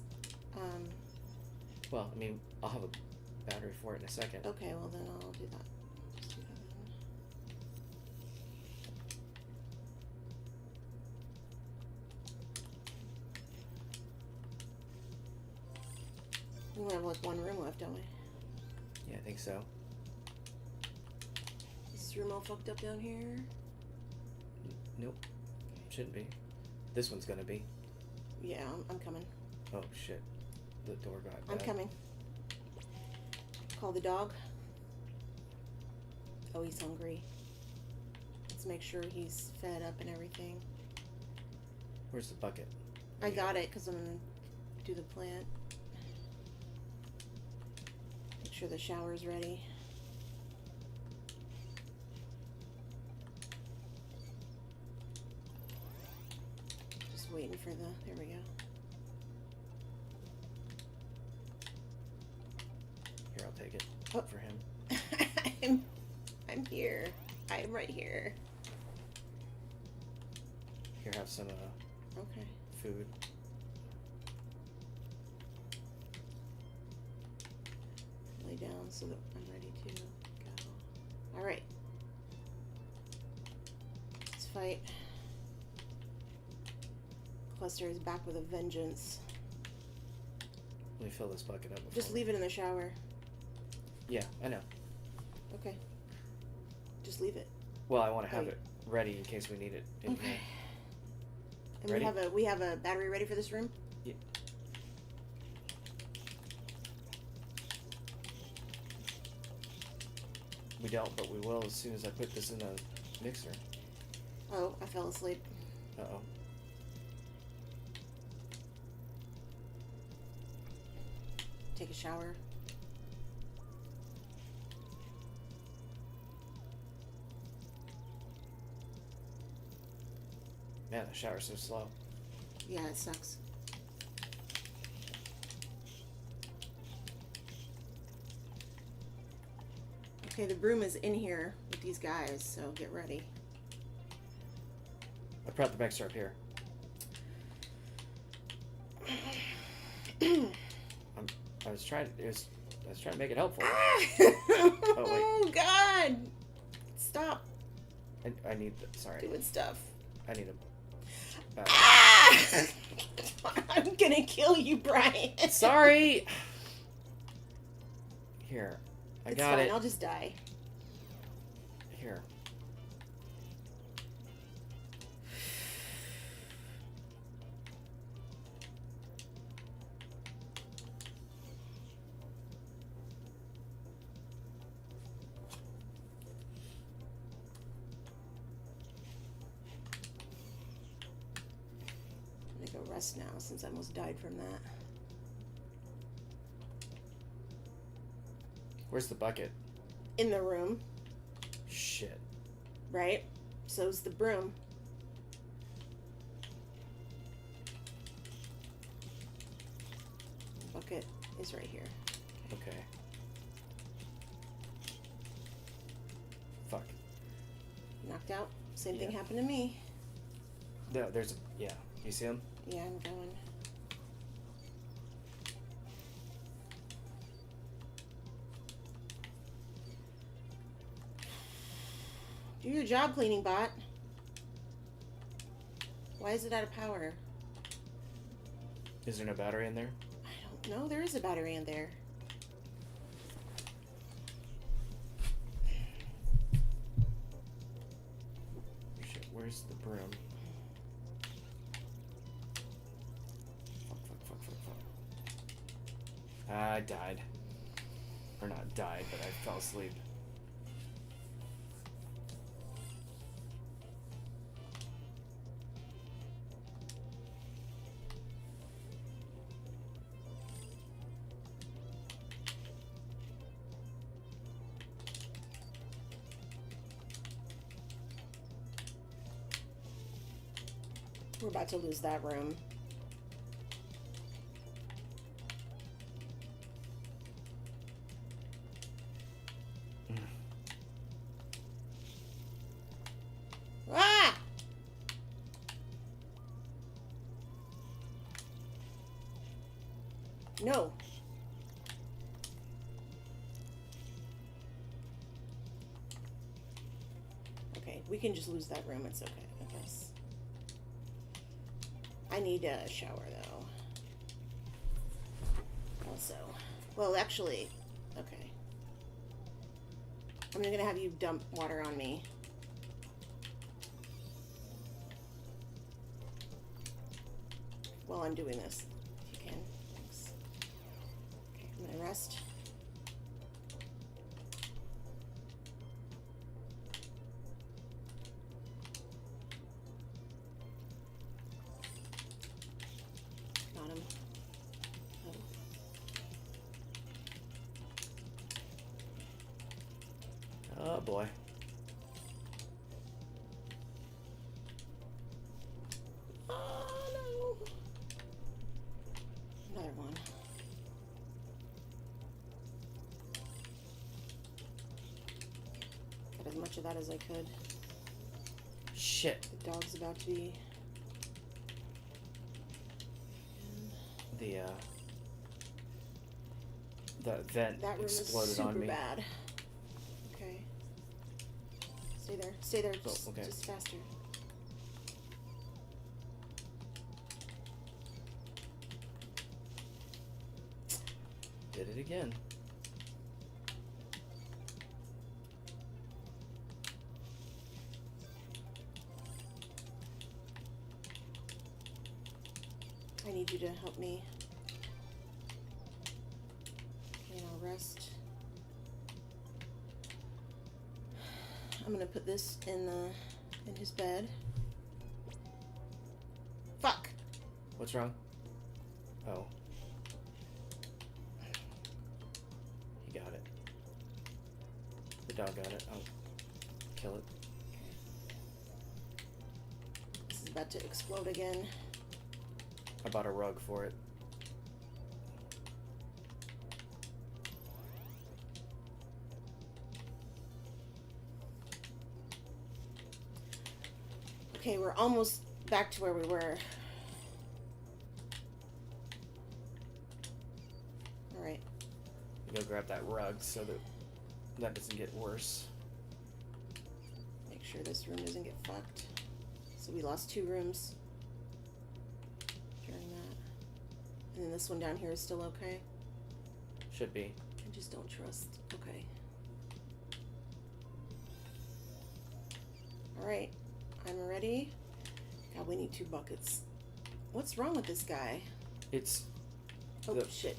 Well, I mean, I'll have a battery for it in a second. okay, well then I'll do that. Just do that then. We only have like one room left, don't we? Yeah, I think so. Is this room all fucked up down here? Nope. Shouldn't be. This one's gonna be. Yeah, I'm coming. Oh shit. The door got I'm bad. coming. Call the dog. Oh, he's hungry. Let's make sure he's fed up and everything. Where's the bucket? I got it because I'm gonna do the plant. Make sure the shower's ready. Just waiting for the. There we go. Here, I'll take it. Oh. For him. I'm here. I'm right here. Here, have some Okay. food. Lay down so that I'm ready to go. All right. Let's fight. Cluster is back with a vengeance. Let me fill this bucket up. Just leave it in the shower. Yeah, I know. Okay. Just leave it. Well, I want to have Oh, it ready in case we need it. In Okay. here. And Ready? we have a battery ready for this room? Yeah. We don't, but we will as soon as I put this in the mixer. Oh, I fell asleep. Uh-oh. Take a shower. Man, the shower's so slow. Yeah, it sucks. Okay, the broom is in here with these guys, so get ready. I brought the mixer up here. I was trying to make it helpful. Oh, God! Stop I need sorry. doing stuff. I need a battery. Ah! I'm gonna kill you, Brian. Sorry. Here. I It's got fine. it. I'll just die. Here. I'm gonna go rest now since I almost died from that. Where's the bucket? In the room, Shit. right? So's the broom. Bucket is right here. Okay. Fuck. Knocked out. Same thing Yeah. happened to me. No, there's a... Yeah. You see him? Yeah, I'm going. Do your job, cleaning bot. Why is it out of power? Is there no battery in there? I don't know. There is a battery in there. Shit, where's the broom? Fuck. I died. Or not died, but I fell asleep. We're about to lose that room. Ah! No. Okay, we can just lose that room. It's okay, I guess. I need a shower, though. Also. Well, actually, okay. I'm gonna have you dump water on me. While I'm doing this, if you can. Thanks. Okay, I'm gonna rest. Got him. Oh boy. Oh no! Another one. Got as much of that as I could. Shit. The dog's about to be. The vent That room is exploded super on me. bad. Okay. Stay there. Stay there. Oh, Just, okay. just faster. Did it again. I need you to help me. Okay, I'll rest. I'm gonna put this in his bed. Fuck! What's wrong? Oh. He got it. The dog got it. I'll kill it. This is about to explode again. I bought a rug for it. Okay, we're almost back to where we were. Alright. Go grab that rug so that that doesn't get worse. Make sure this room doesn't get fucked. So we lost 2 rooms during that. And then this one down here is still okay. Should be. I just don't trust. Okay. Alright. I'm ready. God, we need 2 buckets. What's wrong with this guy? It's Oh, The- shit.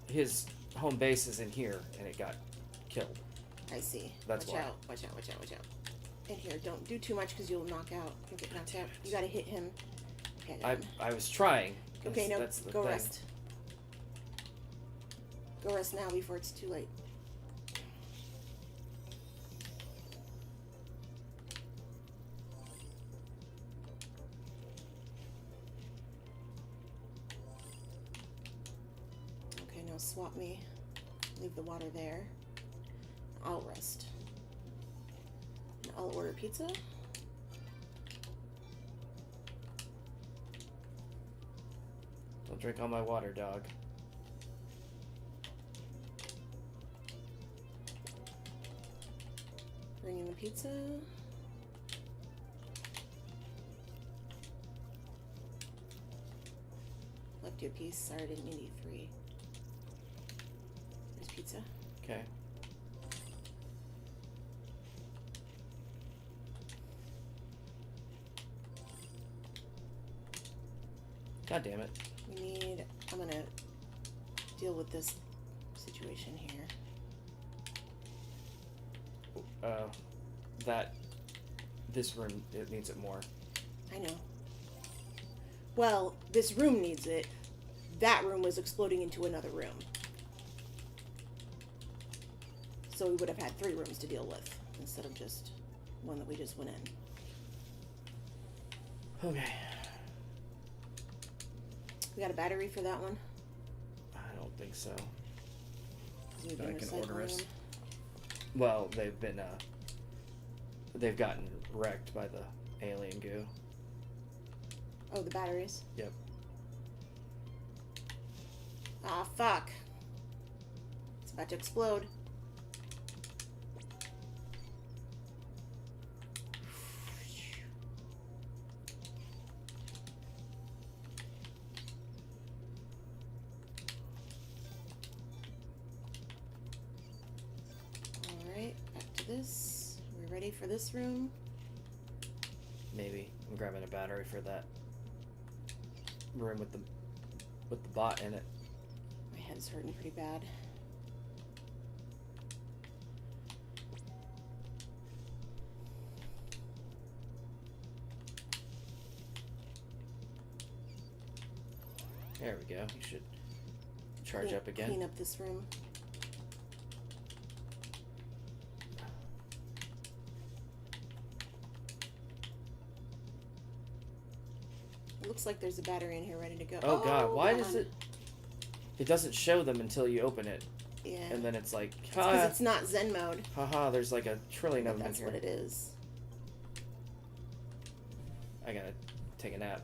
his home base is in here and it got killed. I see. That's watch why. out. Watch out. Watch out. Watch out. In here. Don't do too much because you'll knock out. You'll get knocked out. You gotta hit him. Okay. I was trying. Okay, no. That's the Go thing. rest. Go rest now before it's too late. Okay, now swap me. Leave the water there. I'll rest. And I'll order pizza. Don't drink all my water, dog. Bring in the pizza. Left you a piece. Sorry, I didn't mean to eat 3. There's pizza. Okay. God damn it. We need... I'm gonna deal with this situation here. This room, it needs it more. I know. Well, this room needs it. That room was exploding into another room. So we would have had 3 rooms to deal with instead of just one that we just went in. Okay. We got a battery for that one? I don't think so. 'Cause we've been I can order recycling us. them. Well, they've gotten wrecked by the alien goo. Oh, the batteries? Yep. Ah, fuck. It's about to explode. Alright, back to this. We're ready for this room. Maybe. I'm grabbing a battery for that room with the bot in it. My head's hurting pretty bad. There we go. You should charge up again. Clean up this room. It looks like there's a battery in here ready to go. Oh god, why God. does it... It doesn't show them until you open it. Yeah. And then it's like, Because it's not Zen mode. haha, there's like a trillion But of them in that's here. what it is. I gotta take a nap.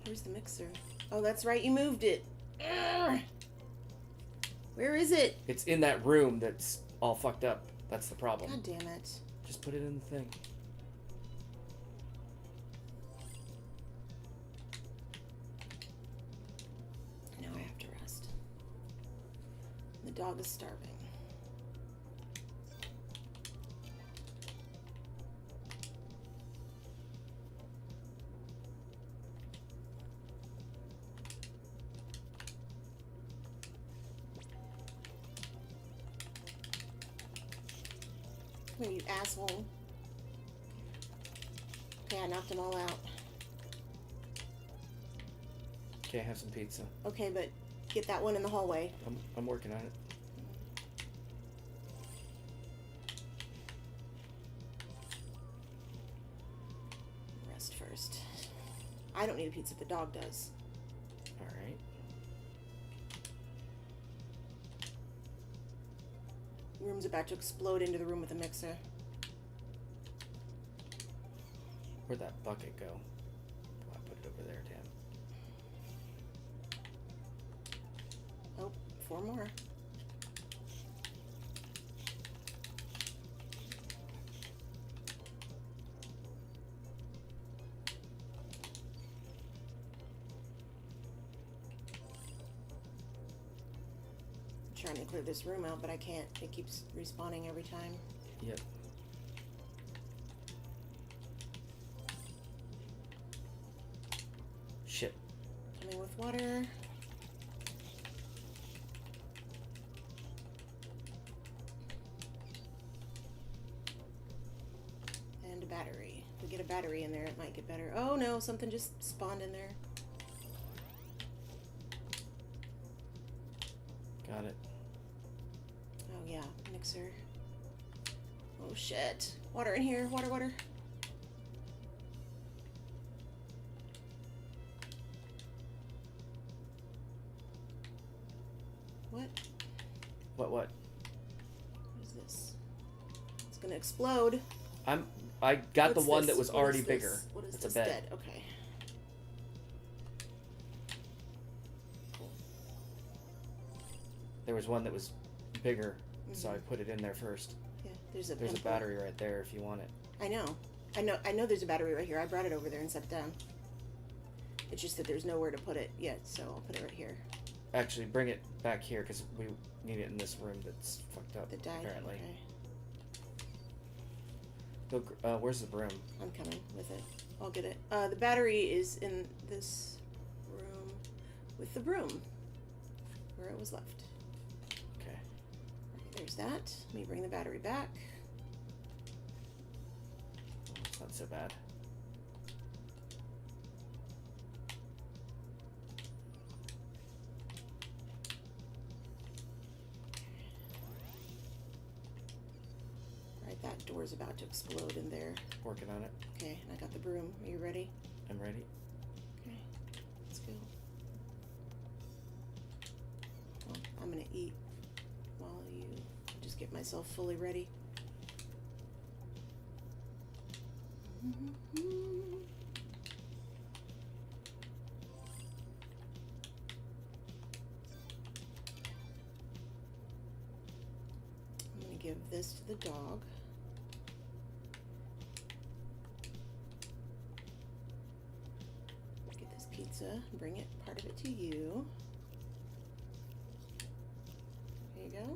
Where's the mixer? Oh, that's right, you moved it. Urgh. Where is it? It's in that room that's all fucked up. That's the problem. God damn it. Just put it in the thing. Now I have to rest. The dog is starving. Come here, you asshole. Okay, I knocked them all out. Okay, have some pizza. Okay, but get that one in the hallway. I'm working on it. Rest first. I don't need a pizza, the dog does. Alright. Room's about to explode into the room with the mixer. Where'd that bucket go? Oh, I put it over there, damn. Oh, 4 more. I'm trying to clear this room out, but I can't. It keeps respawning every time. Yep. Shit. Coming with water. And a battery. If we get a battery in there, it might get better. Oh no, something just spawned in there. Got it. yeah, mixer. Oh shit. Water in here. Water, water. What? What? What is this? It's gonna explode. I got What's the one this? that was What already is bigger. this? What is It's this? a bed. Dead. Okay. There was one that was bigger, so I put it in there first. Yeah, there's a There's a pimple. battery right there if you want it. I know there's a battery right here. I brought it over there and set it down. It's just that there's nowhere to put it yet, so I'll put it right here. Actually, bring it back here because we need it in this room that's fucked up. That died. Apparently. Okay. Go, where's the broom? I'm coming with it. I'll get it. The battery is in this room with the broom where it was left. Okay. Right, there's that. Let me bring the battery back. It's not so bad. Right, that door's about to explode in there. Working on it. Okay, and I got the broom. Are you ready? I'm ready. Okay, let's go. Well, I'm gonna eat while you just get myself fully ready. I'm gonna give this to the dog. Get this pizza and bring it, part of it to you. There you go.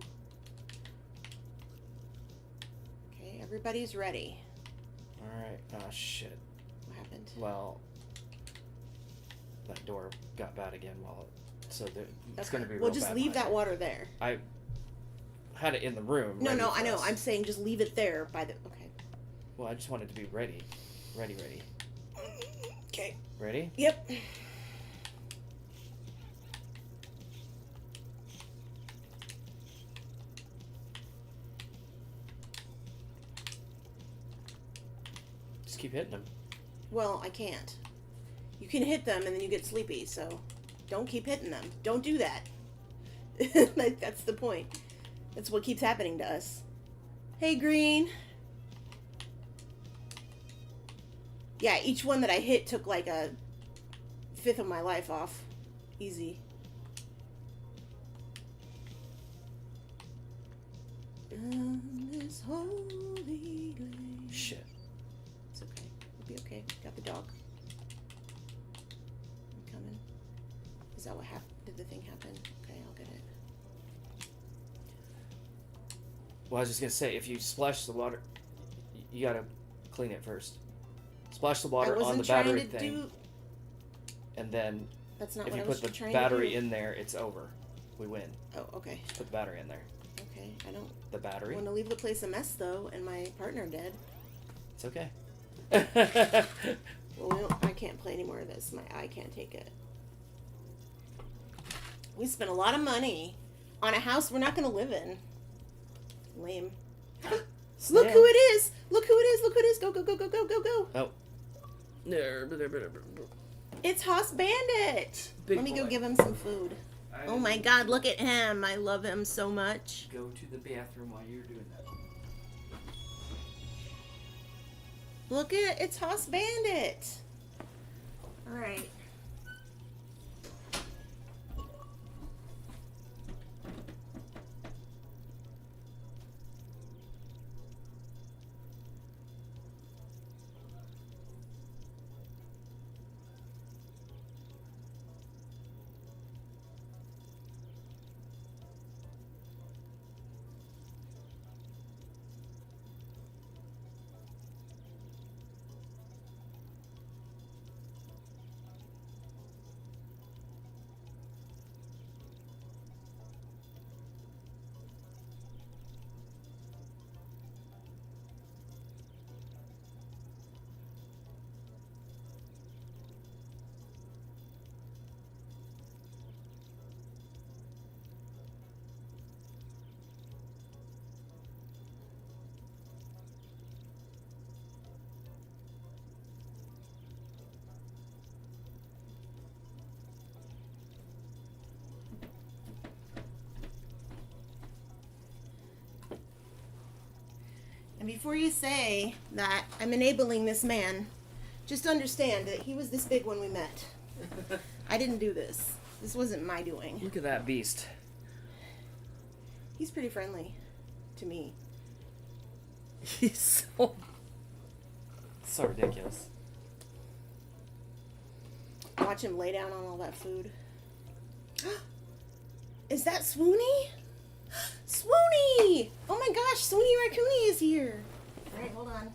Okay, everybody's ready. Alright. Oh, shit. What happened? Well, that door got bad again so it's Okay. going to be Well, real just bad leave behind that me. water there. I had it in the room. No, ready no, for I know. us. I'm saying just leave it there by the. Okay. Well, I just wanted to be ready. Ready. Okay. Ready? Yep. Just keep hitting them. Well, I can't. You can hit them and then you get sleepy, so don't keep hitting them. Don't do that. Like, that's the point. That's what keeps happening to us. Hey, Green. Yeah, each one that I hit took like a fifth of my life off. Easy. On this holy land. Shit. It's okay. It'll be okay. Got the dog. I'm coming. Is that what happened? Did the thing happen? Okay, I'll get it. Well, I was just going to say, if you splash the water, you got to clean it first. Splash the water on the battery thing. And then That's not if what you I put was the trying battery to do. in there, it's over. We win. Oh, okay. Just put the battery in there. Okay, I don't The battery? want to leave the place a mess, though, and my partner dead. It's okay. Well, I can't play any more of this. My eye can't take it. We spent a lot of money on a house we're not going to live in. Lame. Look who it is! Look who it is! Look who it is! Go, go, go, go, go, go, go! Oh. It's Hoss Bandit! Big Let me go boy. give him some food. Oh my god, look at him! I love him so much. Go to the bathroom while you're doing that. Look at it's Hoss Bandit! Alright. And before you say that I'm enabling this man, just understand that he was this big when we met. I didn't do this. This wasn't my doing. Look at that beast. He's pretty friendly to me. He's so ridiculous. Watch him lay down on all that food. Is that Swoony? Swoony! Oh my gosh, Swoony Raccoony is here. Alright, hold on.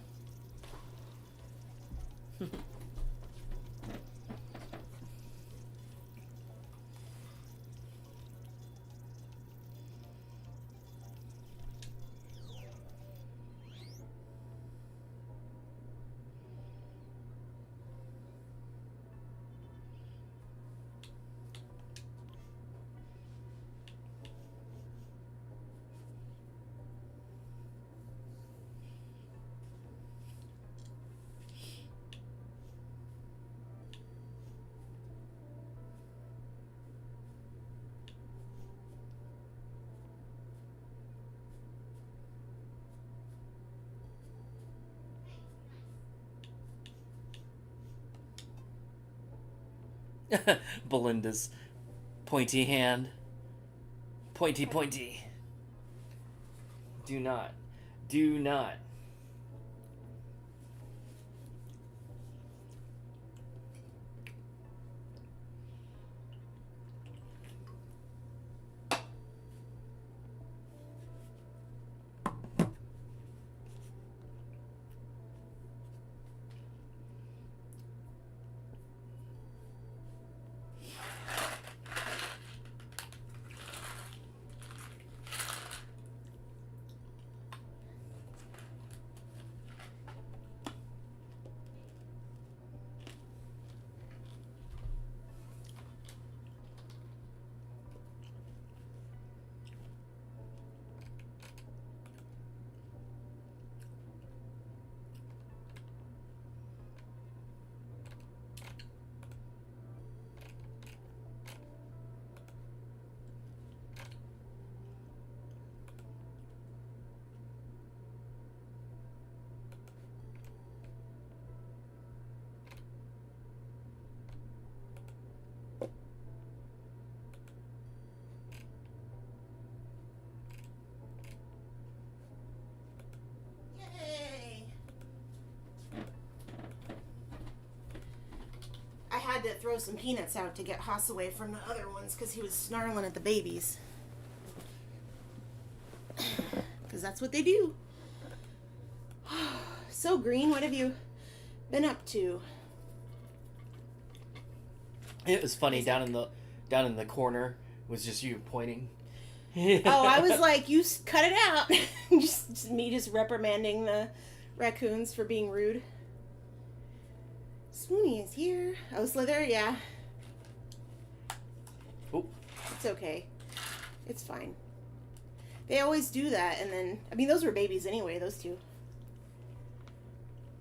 Belinda's pointy hand. Pointy, pointy. Do not. Do not. Yay! I had to throw some peanuts out to get Haas away from the other ones because he was snarling at the babies. Because that's what they do. So, Green, what have you been up to? It was funny down in the corner was just you pointing. Oh, I was like, you cut it out. just me just reprimanding the raccoons for being rude. Swoony is here. Oh, Slither, yeah. Oh. It's okay. It's fine. They always do that, and then, I mean, those were babies anyway, those two.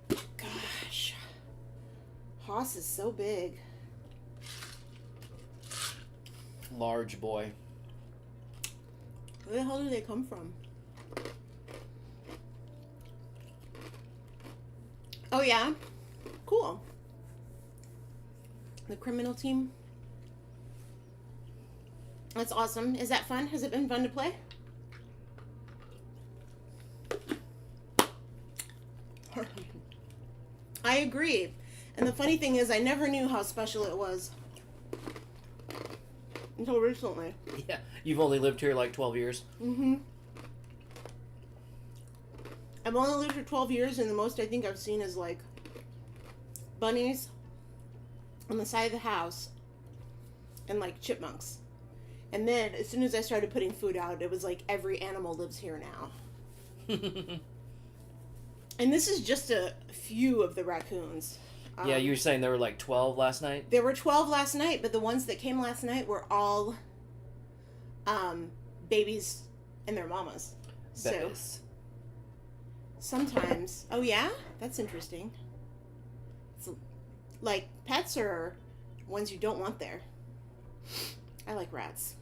Gosh. Haas is so big. Large boy. Where the hell do they come from? Oh, yeah? Cool. The criminal team. That's awesome. Is that fun? Has it been fun to play? I agree. And the funny thing is, I never knew how special it was. Until recently. Yeah, you've only lived here like 12 years. Mm-hmm. I've only lived for 12 years, and the most I think I've seen is, like, bunnies on the side of the house and, like, chipmunks. And then, as soon as I started putting food out, it was like every animal lives here now. And this is just a few of the raccoons. Yeah, you were saying there were like 12 last night? There were 12 last night, but the ones that came last night were all babies and their mamas. Babies. So sometimes, oh yeah? That's interesting. It's like pets are ones you don't want there. I like rats.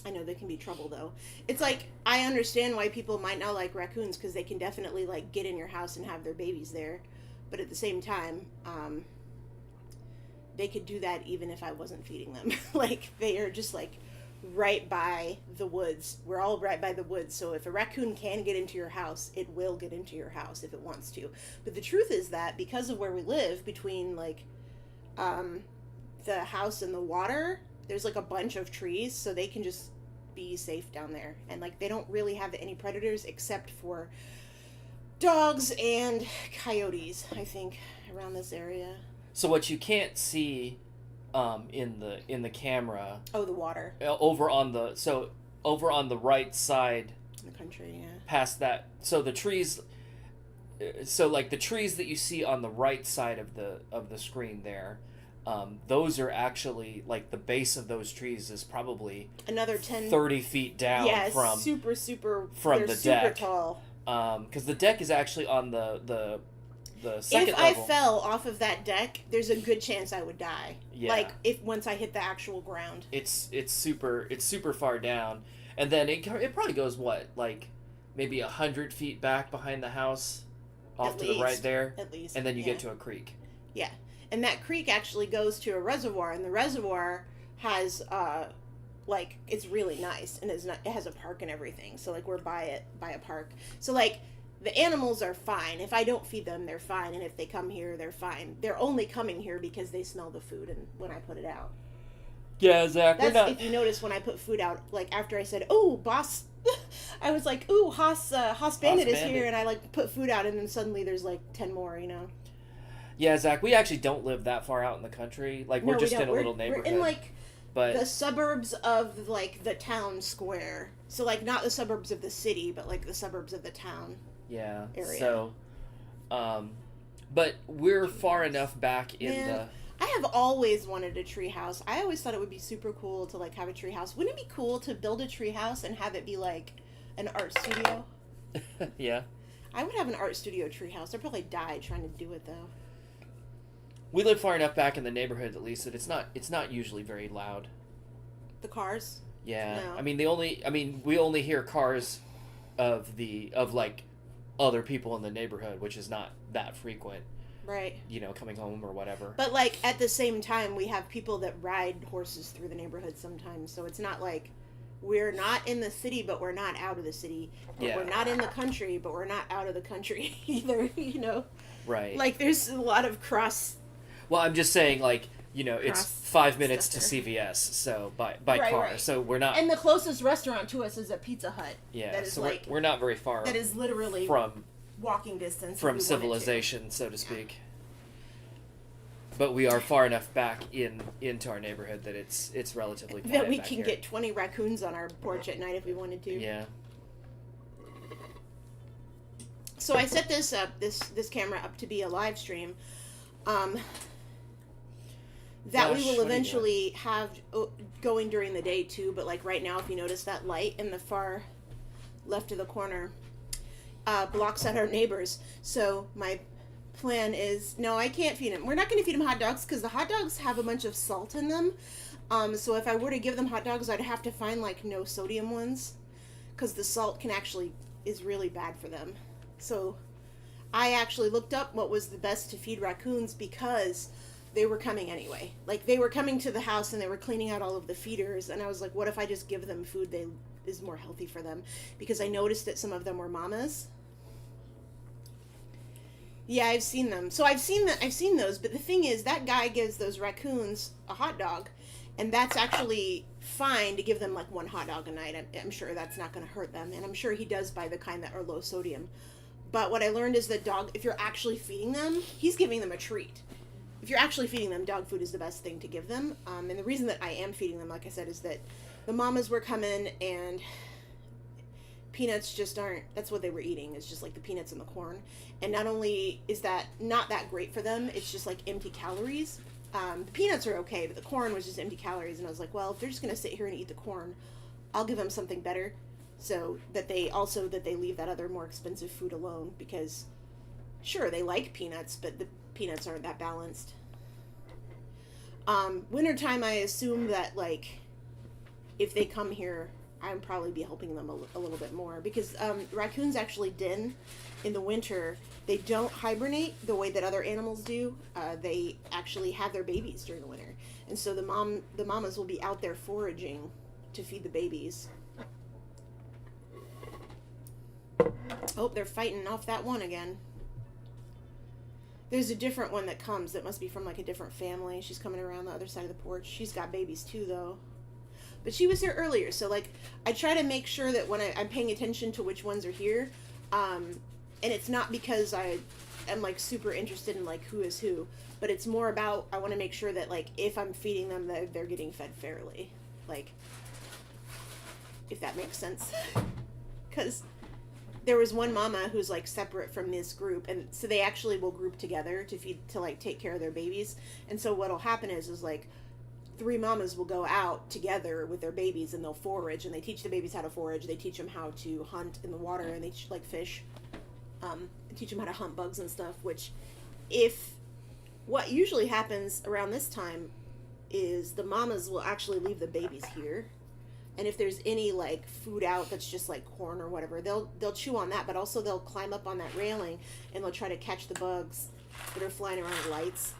I know they can be trouble though. It's like, I understand why people might not like raccoons because they can definitely like get in your house and have their babies there, but at the same time, they could do that even if I wasn't feeding them. Like, they are just like right by the woods. We're all right by the woods, so if a raccoon can get into your house, it will get into your house if it wants to. But the truth is that because of where we live, between like the house and the water, there's like a bunch of trees, so they can just be safe down there. And like, they don't really have any predators except for dogs and coyotes, I think, around this area. So what you can't see in the camera, Oh, the water. over on the right side, In the country, yeah. past that, so the trees, so like the trees that you see on the right side of the screen there, those are actually, like, the base of those trees is probably Another 10... 30 feet down from super from they're the super deck. tall. Because the deck is actually on the second If level. I fell off of that deck, there's a good chance I would die. Yeah. Like, if once I hit the actual ground. It's super far down, and then it probably goes, what, like maybe 100 feet back behind the house, off At to least. the right there, At least. and then you yeah. get to a creek. Yeah. And that creek actually goes to a reservoir, and the reservoir has, like, it's really nice, and it has a park and everything. So, like, we're by a park. So, like, the animals are fine. If I don't feed them, they're fine. And if they come here, they're fine. They're only coming here because they smell the food and when I put it out. Yeah, Zach, If you notice, when I put food out, like, after I said, "Oh, boss," I was like, "Ooh, Haas Bandit is here," and I, like, put food out, and then suddenly there's, like, 10 more, you know? Yeah, Zach, we actually don't live that far out in the country. Like, we're No, just we don't. in a little neighborhood. We're in, like, but the suburbs of, like, the town square. So, like, not the suburbs of the city, but, like, the suburbs of the town. yeah, area. so, but we're far enough back in Man, I have always wanted a tree house. I always thought it would be super cool to, like, have a tree house. Wouldn't it be cool to build a tree house and have it be, like, an art studio? the yeah. I would have an art studio tree house. I'd probably die trying to do it, though. We live far enough back in the neighborhood, at least, that it's not usually very loud. The cars? Yeah, No. I mean we only hear cars of like other people in the neighborhood, which is not that frequent. Right. You know, coming home or whatever. But, like, at the same time, we have people that ride horses through the neighborhood sometimes. So it's not like we're not in the city, but we're not out of the city. But Yeah. we're not in the country, but we're not out of the country either, you know? Right. Like, there's a lot of cross... Well, I'm just saying, like, you know, it's Cross 5 minutes to stuff CVS, so by Right, car, right. so we're not. And the closest restaurant to us is a Pizza Hut. Yeah, That is, so like... we're not very far That is literally from walking distance. if we from wanted to. civilization, so to speak. But we are far enough back into our neighborhood that it's relatively quiet That we back can here. get 20 raccoons on our porch at night if we wanted to. Yeah. So I set this up, this camera up to be a live stream. That Gosh, we what will are you eventually have going during the day too, but like right now, if you notice that light in the far left of the corner blocks out our neighbors. So my plan is, no, I can't feed them. We're not going to feed them hot dogs because the hot dogs have a bunch of salt in them. So if I were to give them hot dogs, I'd have to find like no sodium ones because the salt is really bad for them. So I actually looked up what was the best to feed raccoons because they were coming anyway. Like, they were coming to the house and they were cleaning out all of the feeders, and I was like, what if I just give them food that is more healthy for them? Because I noticed that some of them were mamas. Yeah, I've seen them. So I've seen those, but the thing is, that guy gives those raccoons a hot dog, and that's actually fine to give them like one hot dog a night. I'm sure that's not going to hurt them, and I'm sure he does buy the kind that are low sodium. But what I learned is that if you're actually feeding them, he's giving them a treat. If you're actually feeding them, dog food is the best thing to give them. And the reason that I am feeding them, like I said, is that the mamas were coming and peanuts just aren't, that's what they were eating, is just like the peanuts and the corn. And not only is that not that great for them, it's just like empty calories. The peanuts are okay, but the corn was just empty calories. And I was like, well, if they're just going to sit here and eat the corn, I'll give them something better. So that they leave that other more expensive food alone, because sure, they like peanuts, but the peanuts aren't that balanced. Wintertime, I assume that, like, if they come here, I'd probably be helping them a little bit more, because raccoons actually den in the winter. They don't hibernate the way that other animals do. They actually have their babies during the winter, and so the mamas will be out there foraging to feed the babies. Oh, they're fighting off that one again. There's a different one that comes that must be from like a different family. She's coming around the other side of the porch. She's got babies too, though. But she was here earlier, so like I try to make sure that when I'm paying attention to which ones are here, and it's not because I am like super interested in like who is who, but it's more about I want to make sure that like if I'm feeding them, that they're getting fed fairly, like if that makes sense. Because there was one mama who's like separate from this group, and so they actually will group together to feed, to like take care of their babies. And so what'll happen is like 3 mamas will go out together with their babies, and they'll forage, and they teach the babies how to forage. They teach them how to hunt in the water, and they teach like fish, teach them how to hunt bugs and stuff. Which, what usually happens around this time is the mamas will actually leave the babies here, and if there's any like food out that's just like corn or whatever, they'll chew on that, but also they'll climb up on that railing and they'll try to catch the bugs that are flying around the lights.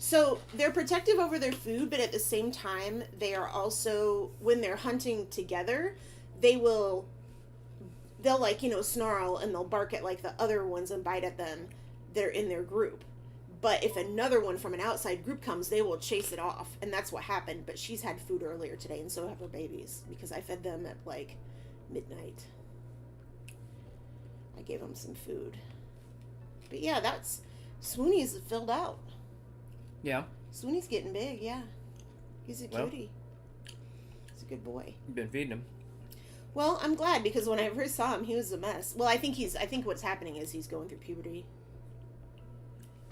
So they're protective over their food, but at the same time, they are also, when they're hunting together, they'll like, snarl, and they'll bark at like the other ones and bite at them that are in their group. But if another one from an outside group comes, they will chase it off. And that's what happened. But she's had food earlier today, and so have her babies, because I fed them at like midnight. I gave them some food. But yeah, Swoonie's filled out. Yeah. Sweeney's getting big, yeah. He's a cutie. He's a good boy. You've been feeding him. Well, I'm glad, because when I first saw him, he was a mess. Well, I think what's happening is he's going through puberty.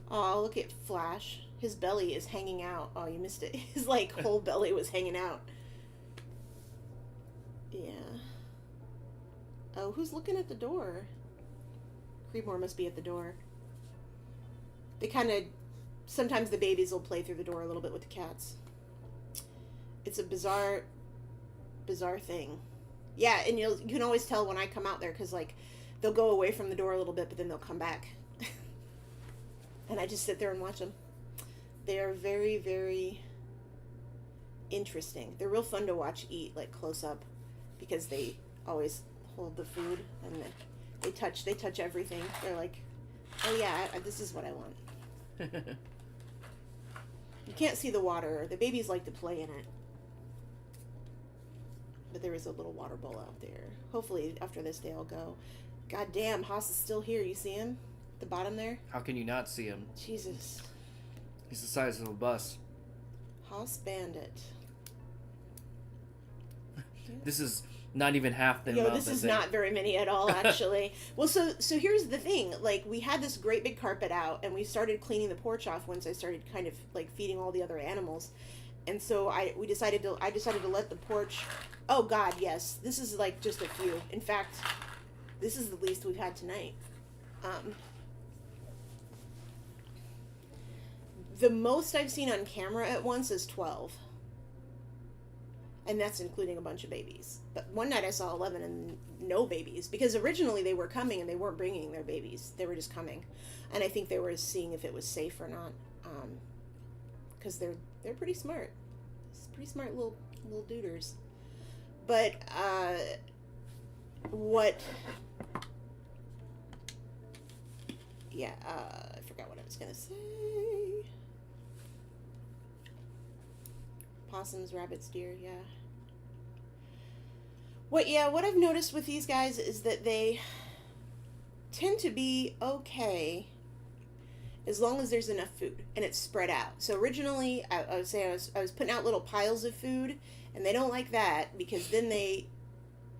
Oh, look at Flash. His belly is hanging out. Oh, you missed it. His like whole belly was hanging out. Yeah. Oh, who's looking at the door? Creedmoor must be at the door. They kind of, sometimes the babies will play through the door a little bit with the cats. It's a bizarre thing. Yeah, and you can always tell when I come out there, because like they'll go away from the door a little bit, but then they'll come back. And I just sit there and watch them. They are very, very interesting. They're real fun to watch eat, like close up, because they always hold the food and they touch everything. They're like, oh yeah, this is what I want. You can't see the water. The babies like to play in it. But there is a little water bowl out there. Hopefully after this day I'll go. God damn, Haas is still here. You see him? At the bottom there? How can you not see him? Jesus. He's the size of a bus. Haas Bandit. This is not even half the amount. This is not very many at all, actually. Well, so here's the thing. Like, we had this great big carpet out, and we started cleaning the porch off once I started kind of like feeding all the other animals. And so I decided to let the porch. Oh God, yes. This is like just a few. In fact, this is the least we've had tonight. The most I've seen on camera at once is 12. And that's including a bunch of babies. But one night I saw 11 and no babies. Because originally they were coming and they weren't bringing their babies. They were just coming. And I think they were seeing if it was safe or not. Because they're pretty smart. It's pretty smart little duders. But, yeah, I forgot what I was going to say. Possums, rabbits, deer, yeah. What I've noticed with these guys is that they tend to be okay as long as there's enough food and it's spread out. So originally, I would say I was putting out little piles of food, and they don't like that, because then they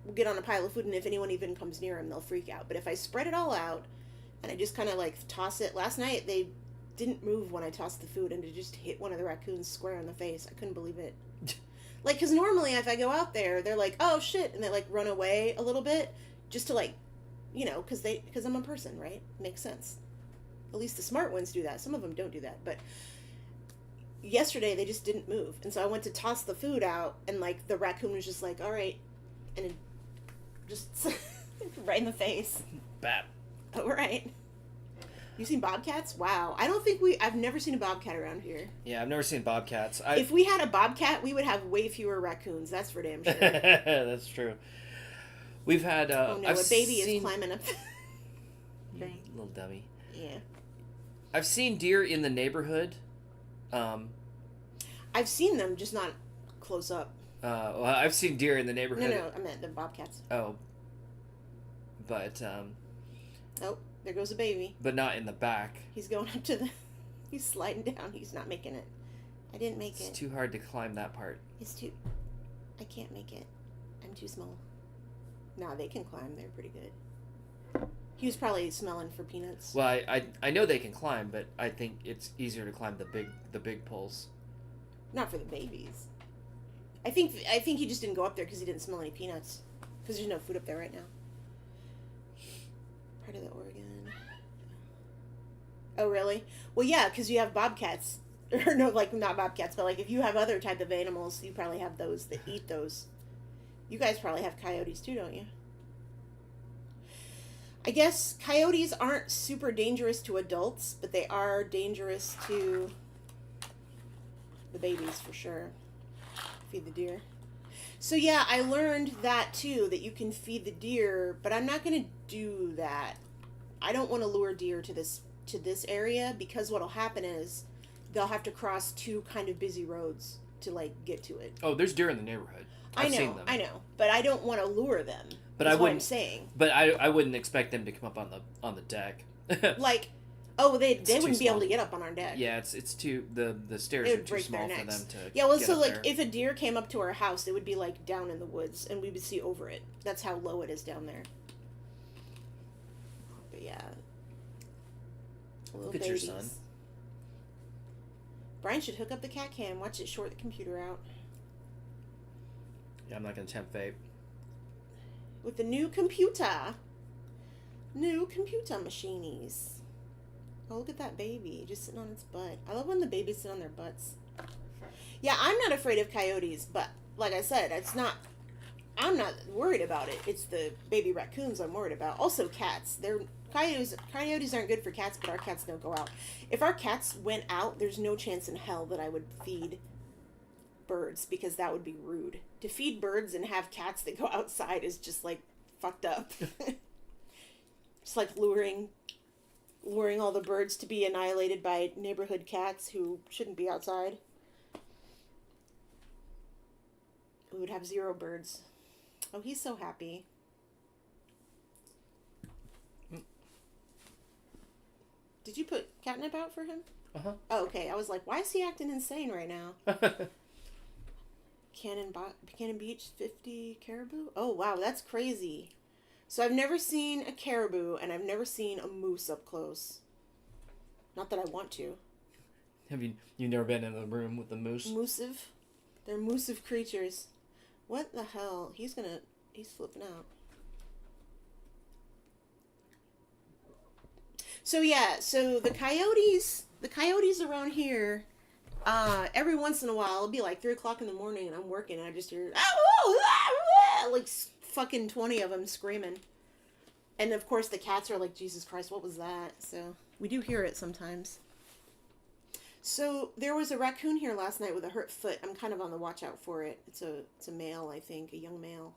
will get on a pile of food, and if anyone even comes near them, they'll freak out. But if I spread it all out and I just kind of like toss it, last night they didn't move when I tossed the food, and it just hit one of the raccoons square in the face. I couldn't believe it. Like, because normally if I go out there, they're like, oh shit, and they like run away a little bit just to like, because I'm a person, right? Makes sense. At least the smart ones do that. Some of them don't do that, but yesterday they just didn't move, and so I went to toss the food out, and like the raccoon was just like, all right, and it just right in the face. Bap. All right. You seen bobcats? Wow. I've never seen a bobcat around here. Yeah, I've never seen bobcats. If we had a bobcat, we would have way fewer raccoons. That's for damn sure. That's true. We've had. Oh no, I've a baby seen... is climbing up. Thing. Little dummy. Yeah. I've seen deer in the neighborhood. I've seen them, just not close up. Well, I've seen deer in the neighborhood. No, I meant the bobcats. Oh. But Oh, there goes a baby. But not in the back. He's going up to the. He's sliding down. He's not making it. I didn't make it. It's too hard to climb that part. It's too. I can't make it. I'm too small. Nah, they can climb. They're pretty good. He was probably smelling for peanuts. Well, I know they can climb, but I think it's easier to climb the big poles. Not for the babies. I think he just didn't go up there because he didn't smell any peanuts. Because there's no food up there right now. Part of the Oregon. Oh really? Well, yeah, because you have bobcats, or no, like not bobcats, but like if you have other type of animals, you probably have those that eat those. You guys probably have coyotes too, don't you? I guess coyotes aren't super dangerous to adults, but they are dangerous to the babies for sure. Feed the deer. So yeah, I learned that too, that you can feed the deer, but I'm not going to do that. I don't want to lure deer to this area, because what'll happen is they'll have to cross two kind of busy roads to like get to it. Oh, there's deer in the neighborhood. I've seen them. I know, but I don't want to lure them. But That's I wouldn't. What I'm saying. But I wouldn't expect them to come up on the deck. Like, oh, they too wouldn't be able small. to get up on our deck. Yeah, it's too the stairs It are would too break their small for necks. them to. Yeah, well, get so up like there. if a deer came up to our house, it would be like down in the woods, and we would see over it. That's how low it is down there. But yeah, little Look at your son. Brian should hook up the cat cam. Watch it short the computer out. Yeah, I'm not gonna tempt fate. With the new computer. New computer machinies. Oh, look at that baby just sitting on its butt. I love when the babies sit on their butts. Yeah, I'm not afraid of coyotes, but like I said, I'm not worried about it. It's the baby raccoons I'm worried about. Also cats. Coyotes aren't good for cats, but our cats don't go out. If our cats went out, there's no chance in hell that I would feed birds, because that would be rude. To feed birds and have cats that go outside is just like fucked up. It's like luring all the birds to be annihilated by neighborhood cats who shouldn't be outside. We would have 0 birds. Oh, he's so happy. Did you put catnip out for him? Uh-huh. Oh, okay. I was like, why is he acting insane right now? Cannon Beach, 50 caribou? Oh, wow, that's crazy. So I've never seen a caribou, and I've never seen a moose up close. Not that I want to. Have you never been in the room with the moose? Moosive? They're moosive creatures. What the hell? He's flipping out. So yeah, so the coyotes around here, every once in a while, it'll be like 3 o'clock in the morning and I'm working and I just hear, like fucking 20 of them screaming. And of course the cats are like, Jesus Christ, what was that? So we do hear it sometimes. So there was a raccoon here last night with a hurt foot. I'm kind of on the watch out for it. It's a male, I think, a young male.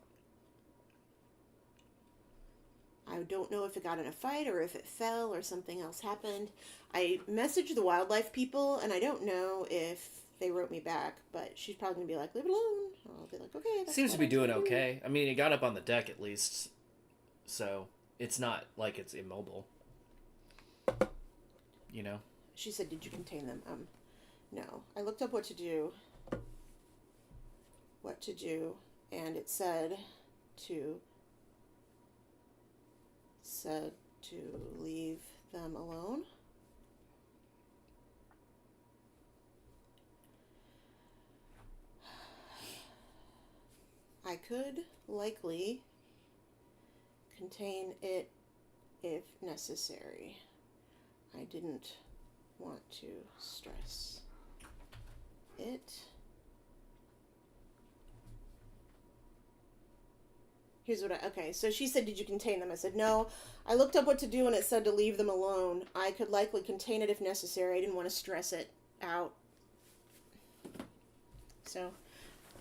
I don't know if it got in a fight or if it fell or something else happened. I messaged the wildlife people and I don't know if they wrote me back, but she's probably going to be like, leave it alone. I'll be like, okay. That's Seems to what be I doing can do. okay. I mean, it got up on the deck at least, so it's not like it's immobile. You know? She said, did you contain them? No. I looked up what to do, and it said to leave them alone. I could likely contain it if necessary. I didn't want to stress. it. Here's what okay, so she said, did you contain them? I said, no. I looked up what to do and it said to leave them alone. I could likely contain it if necessary. I didn't want to stress it out. So,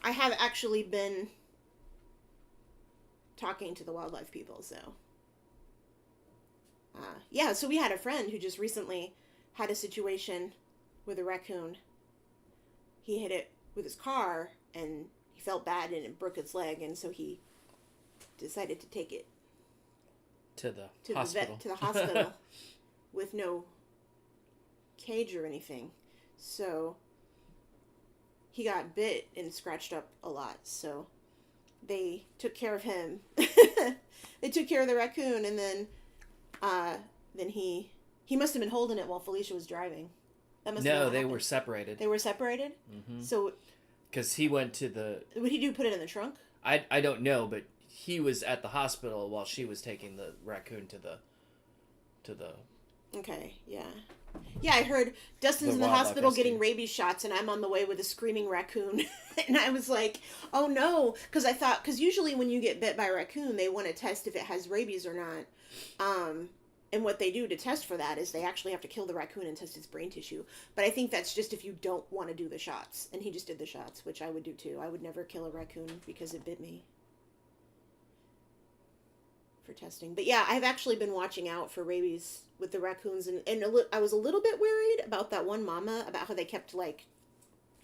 I have actually been talking to the wildlife people, so. Yeah, so we had a friend who just recently had a situation with a raccoon. He hit it with his car, and he felt bad, and it broke its leg, and so he decided to take it to the to hospital. to the hospital with no cage or anything. So he got bit and scratched up a lot. So they took care of him. They took care of the raccoon, and then he must have been holding it while Felicia was driving. That must No, they were separated. They were separated? Mm-hmm. So because he went to the... What did he do, put it in the trunk? I don't know, but he was at the hospital while she was taking the raccoon to the... Okay, yeah. Yeah, I heard Dustin's in the hospital getting rabies shots, and I'm on the way with a screaming raccoon. And I was like, oh no, because usually when you get bit by a raccoon, they want to test if it has rabies or not. And what they do to test for that is they actually have to kill the raccoon and test its brain tissue. But I think that's just if you don't want to do the shots. And he just did the shots, which I would do too. I would never kill a raccoon because it bit me. For testing. But yeah, I've actually been watching out for rabies with the raccoons. And I was a little bit worried about that one mama, about how they kept like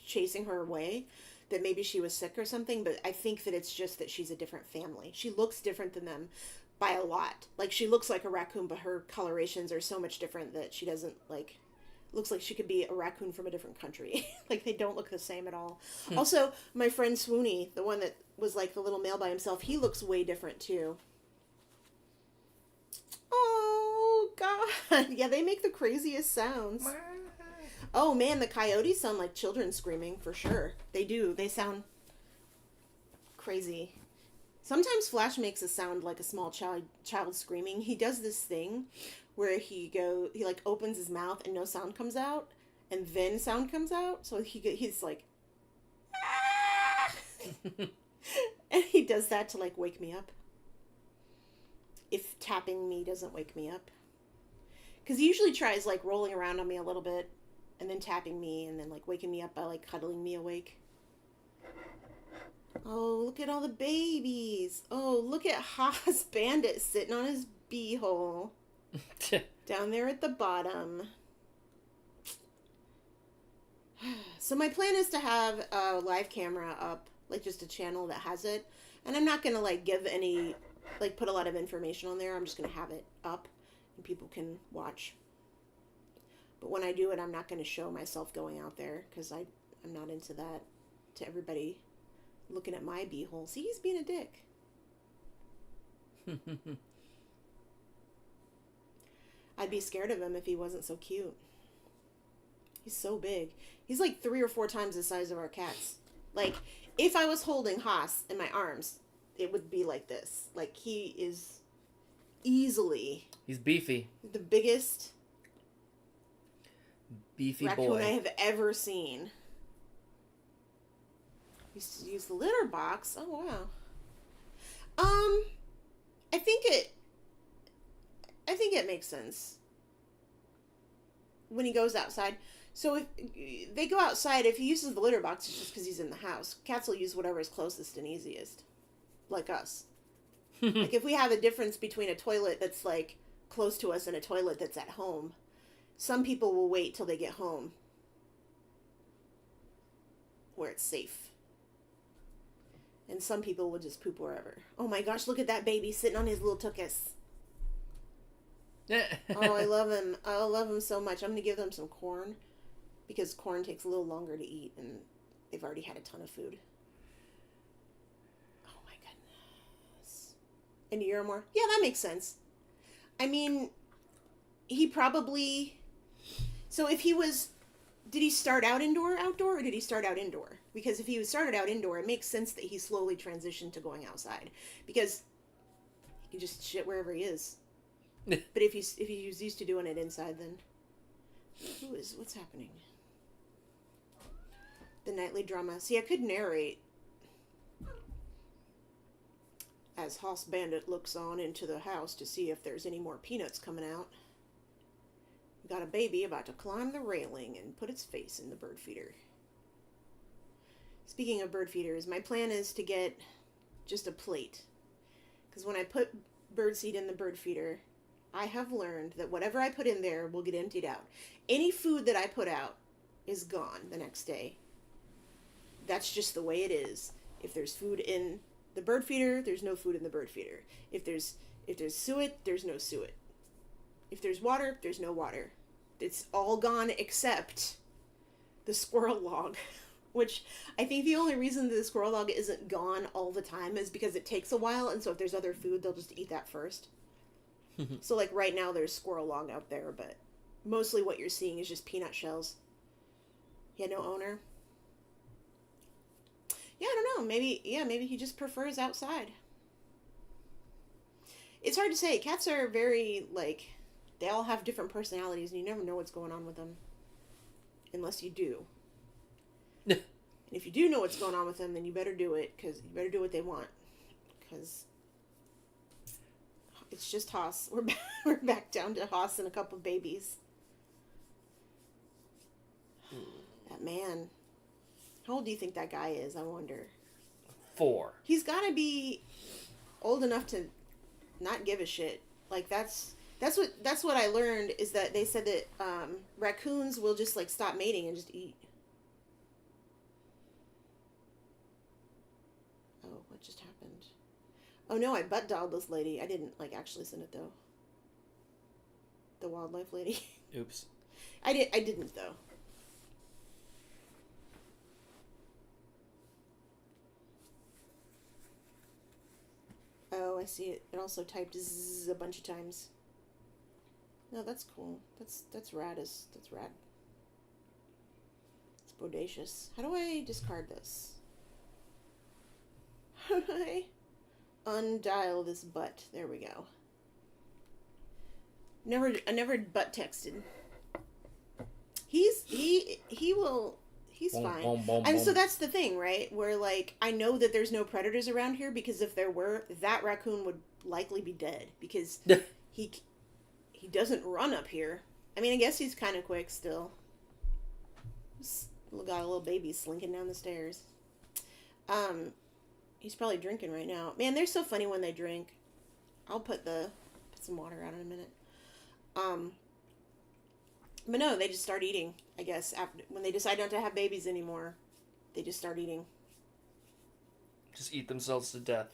chasing her away. That maybe she was sick or something. But I think that it's just that she's a different family. She looks different than them. By a lot. Like, she looks like a raccoon, but her colorations are so much different that she doesn't, like, looks like she could be a raccoon from a different country. Like, they don't look the same at all. Also, my friend Swoony, the one that was, like, the little male by himself, he looks way different, too. Oh, God. Yeah, they make the craziest sounds. Oh, man, the coyotes sound like children screaming, for sure. They do. They sound crazy. Sometimes Flash makes a sound like a small child screaming. He does this thing where he like opens his mouth and no sound comes out, and then sound comes out. So he's like, ah! And he does that to like wake me up. If tapping me doesn't wake me up, because he usually tries like rolling around on me a little bit, and then tapping me, and then like waking me up by like cuddling me awake. Oh, look at all the babies. Oh, look at Haas Bandit sitting on his beehole. Down there at the bottom. So my plan is to have a live camera up, like just a channel that has it. And I'm not going to like give any, like put a lot of information on there. I'm just going to have it up and people can watch. But when I do it, I'm not going to show myself going out there because I'm not into that, to everybody looking at my beehole. See, he's being a dick. I'd be scared of him if he wasn't so cute. He's so big. He's like 3 or 4 times the size of our cats. Like, if I was holding Haas in my arms, it would be like this. Like, he is easily... He's beefy. The biggest... Beefy raccoon boy. I have ever seen. Used to use the litter box. Oh, wow. I think it makes sense when he goes outside. So if they go outside, if he uses the litter box, it's just because he's in the house. Cats will use whatever is closest and easiest, like us. Like if we have a difference between a toilet that's like close to us and a toilet that's at home, some people will wait till they get home where it's safe. And some people will just poop wherever. Oh my gosh, look at that baby sitting on his little tuchus. Oh, I love him. I love him so much. I'm going to give them some corn because corn takes a little longer to eat and they've already had a ton of food. Oh my goodness. And a year or more? Yeah, that makes sense. I mean, he probably... So if he was... Did he start out outdoor, or did he start out indoor? Because if he started out indoor, it makes sense that he slowly transitioned to going outside. Because he can just shit wherever he is. But if he's used to doing it inside, then... What's happening? The nightly drama. See, I could narrate as Hoss Bandit looks on into the house to see if there's any more peanuts coming out. We got a baby about to climb the railing and put its face in the bird feeder. Speaking of bird feeders, my plan is to get just a plate. Because when I put birdseed in the bird feeder, I have learned that whatever I put in there will get emptied out. Any food that I put out is gone the next day. That's just the way it is. If there's food in the bird feeder, there's no food in the bird feeder. If there's suet, there's no suet. If there's water, there's no water. It's all gone except the squirrel log, which I think the only reason that the squirrel log isn't gone all the time is because it takes a while, and so if there's other food, they'll just eat that first. So like right now there's squirrel log out there, but mostly what you're seeing is just peanut shells. Yeah, no owner. Yeah, I don't know. Maybe he just prefers outside. It's hard to say. Cats are very, like, they all have different personalities, and you never know what's going on with them. Unless you do. And if you do know what's going on with them, then you better do it, because you better do what they want. Because it's just Hoss. We're back down to Hoss and a couple babies. That man. How old do you think that guy is, I wonder? 4. He's got to be old enough to not give a shit. Like, that's what I learned, is that they said that raccoons will just, like, stop mating and just eat. Oh, what just happened? Oh, no, I butt dialed this lady. I didn't, like, actually send it, though. The wildlife lady. Oops. I didn't, though. Oh, I see it. It also typed zzz a bunch of times. No, that's cool. That's rad. That's rad. It's bodacious. How do I discard this? How do I undial this butt? There we go. I never butt texted. He's fine. And so that's the thing, right? Where, like, I know that there's no predators around here, because if there were, that raccoon would likely be dead, because he doesn't run up here. I mean, I guess he's kind of quick still. Got a little baby slinking down the stairs. He's probably drinking right now. Man, they're so funny when they drink. I'll put some water out in a minute. But no, they just start eating, I guess. When they decide not to have babies anymore, they just start eating. Just eat themselves to death.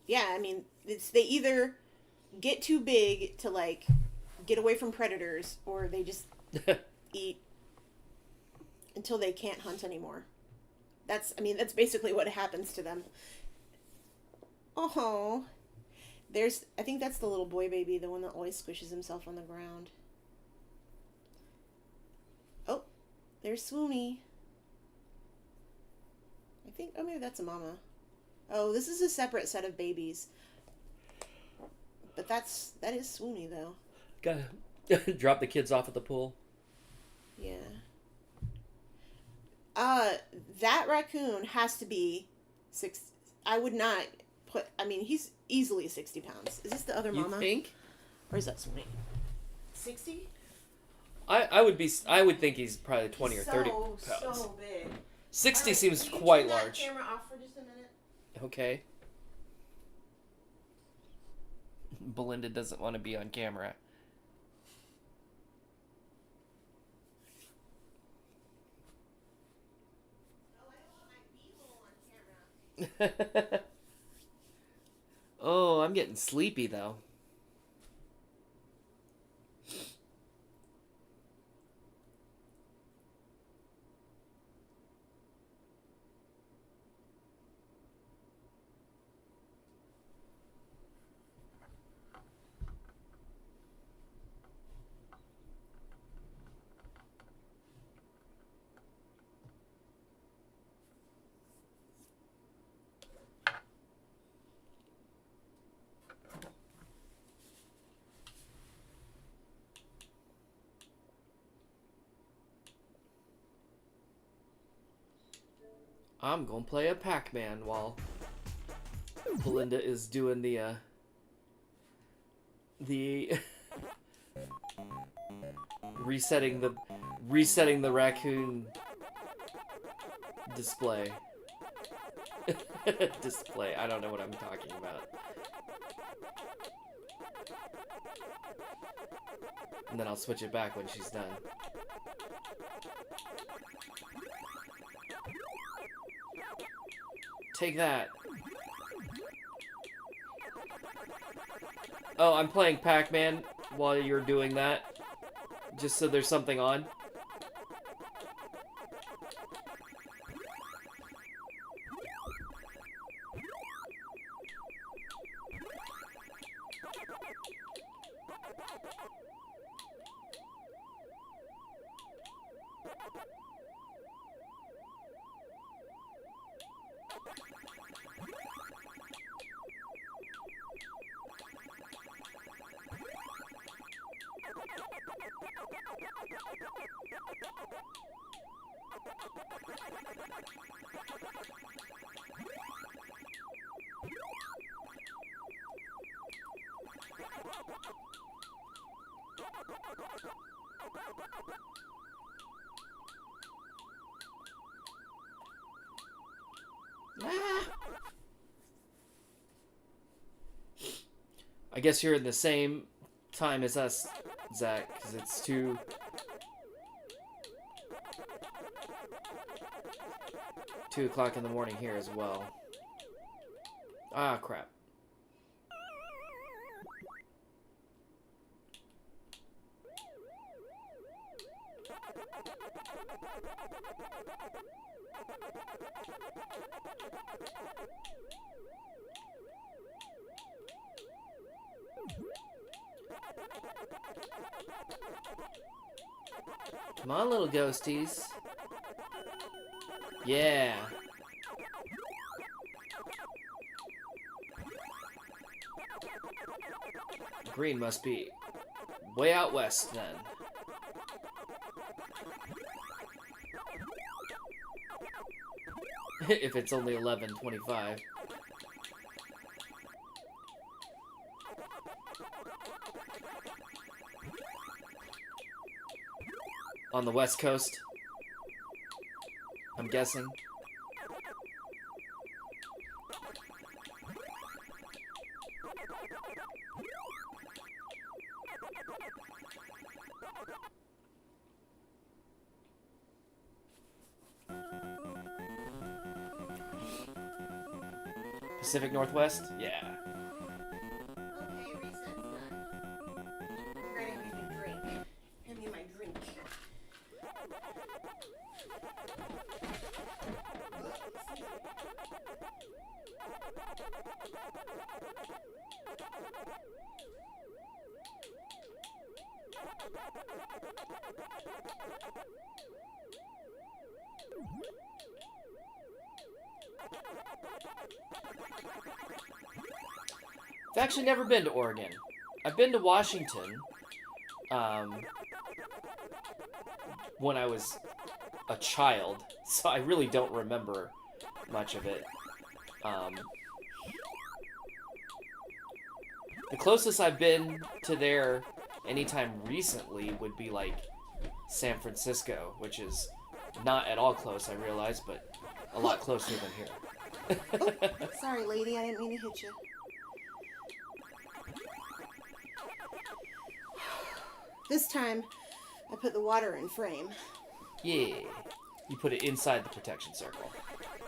Yeah, I mean, they either get too big to, like, get away from predators, or they just eat until they can't hunt anymore. That's basically what happens to them. Oh, I think that's the little boy baby, the one that always squishes himself on the ground. Oh, there's Swoony. Maybe that's a mama. Oh, this is a separate set of babies. But that is Swoony, though. Gotta drop the kids off at the pool. Yeah. That raccoon has to be 6. I would not put. I mean, he's easily 60 pounds. Is this the other mama? You think? Or is that Swoony? 60? I would think he's probably 20 or 30 pounds. So big. 60 right, seems can you quite turn that large. Camera off for just a minute. Okay. Belinda doesn't want to be on camera. Oh, I don't want my B-hole on camera. Oh, I'm getting sleepy though. I'm gonna play a Pac-Man while Belinda is doing the resetting the raccoon display. Display. I don't know what I'm talking about. And then I'll switch it back when she's done. Take that. Oh, I'm playing Pac-Man while you're doing that. Just so there's something on. I guess you're in the same time as us, Zach, because it's 2 o'clock in the morning here as well. Ah, crap. Come on, little ghosties. Yeah. Green must be way out west then. If it's only 11:25. On the west coast, I'm guessing. Pacific Northwest? Yeah. Okay, reset's done. Ready to give me a drink. Give me my drink. I've actually never been to Oregon. I've been to Washington, when I was a child, so I really don't remember much of it. The closest I've been to there anytime recently would be like San Francisco, which is not at all close, I realize, but a lot closer than here. Oh, sorry, lady, I didn't mean to hit you. This time, I put the water in frame. Yeah. You put it inside the protection circle.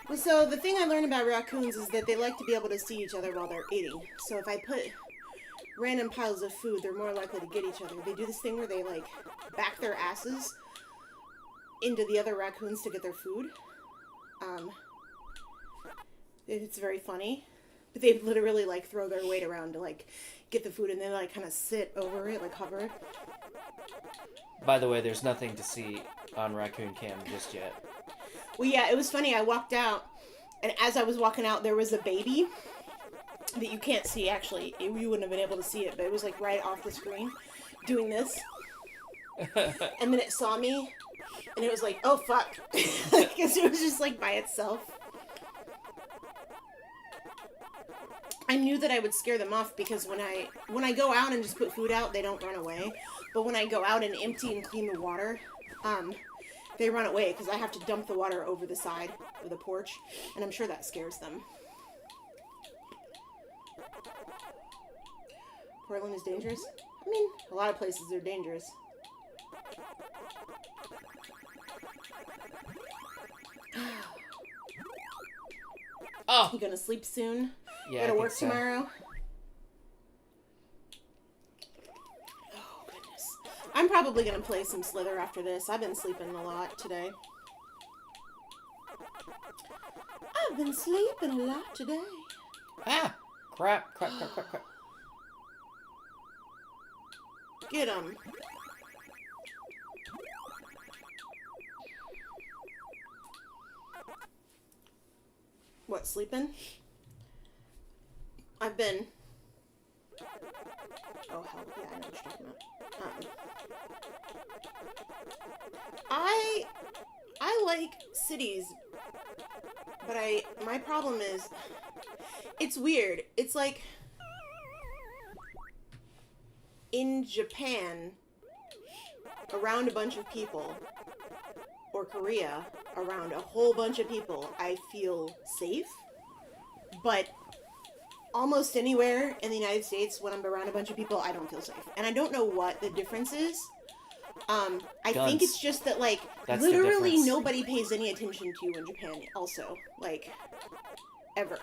Well, so the thing I learned about raccoons is that they like to be able to see each other while they're eating. So if I put random piles of food, they're more likely to get each other. They do this thing where they, like, back their asses into the other raccoons to get their food. It's very funny. But they literally, like, throw their weight around to, like, get the food, and then, like, kind of sit over it, like, hover it. By the way, there's nothing to see on Raccoon Cam just yet. Well, yeah, it was funny. I walked out, and as I was walking out, there was a baby that you can't see, actually. You wouldn't have been able to see it, but it was, like, right off the screen doing this. And then it saw me, and it was like, oh, fuck. Because it was just, like, by itself. I knew that I would scare them off because when I go out and just put food out, they don't run away. But when I go out and empty and clean the water, they run away because I have to dump the water over the side of the porch, and I'm sure that scares them. Portland is dangerous? I mean, a lot of places are dangerous. Oh! You gonna sleep soon? Yeah, You gotta I work think so. tomorrow? Oh, goodness. I'm probably gonna play some Slither after this. I've been sleeping a lot today. I've been sleeping a lot today. Ah! Crap. Get 'em. What, sleeping? I've been... Oh, hell, yeah, I know what you're talking about. I like cities, but my problem is, it's weird. It's like, in Japan, around a bunch of people, or Korea, around a whole bunch of people, I feel safe. But almost anywhere in the United States, when I'm around a bunch of people, I don't feel safe. And I don't know what the difference is. I think it's just that, like, That's the literally difference. nobody pays any attention to you in Japan, also. Like, ever.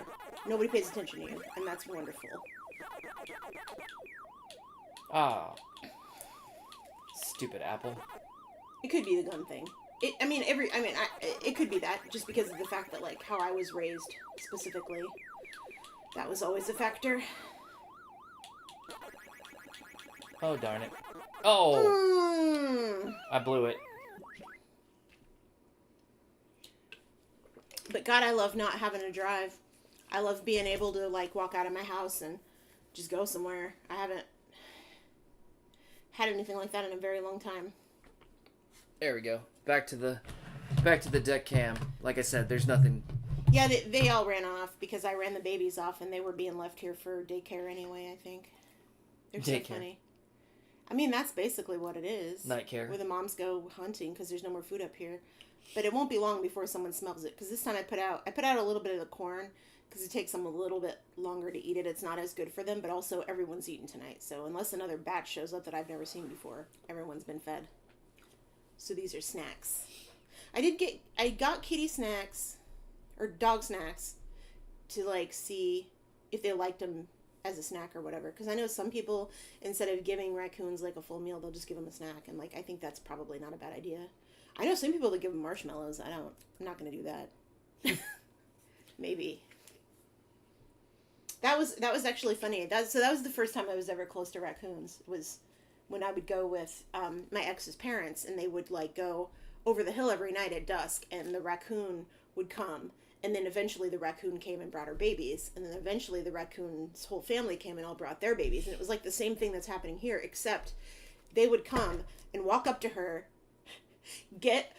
Nobody pays attention to you, and that's wonderful. Ah. Stupid apple. It could be the gun thing. It could be that, just because of the fact that, like, how I was raised, specifically. That was always a factor. Oh, darn it. Oh! I blew it. But God, I love not having to drive. I love being able to, like, walk out of my house and just go somewhere. I haven't had anything like that in a very long time. There we go. Back to the deck cam. Like I said, there's nothing. Yeah, they all ran off because I ran the babies off and they were being left here for daycare anyway, I think. They're so Daycare. funny. I mean, that's basically what it is. Night care. Where the moms go hunting because there's no more food up here. But it won't be long before someone smells it. Because this time I put out a little bit of the corn because it takes them a little bit longer to eat it. It's not as good for them, but also everyone's eating tonight. So unless another batch shows up that I've never seen before, everyone's been fed. So these are snacks. I got kitty snacks, or dog snacks, to, like, see if they liked them as a snack or whatever. Because I know some people, instead of giving raccoons, like, a full meal, they'll just give them a snack. And, like, I think that's probably not a bad idea. I know some people that give them marshmallows. I'm not going to do that. Maybe. That was actually funny. So that was the first time I was ever close to raccoons, was when I would go with my ex's parents, and they would, like, go over the hill every night at dusk, and the raccoon would come, and then eventually the raccoon came and brought her babies, and then eventually the raccoon's whole family came and all brought their babies, and it was like the same thing that's happening here, except they would come and walk up to her, get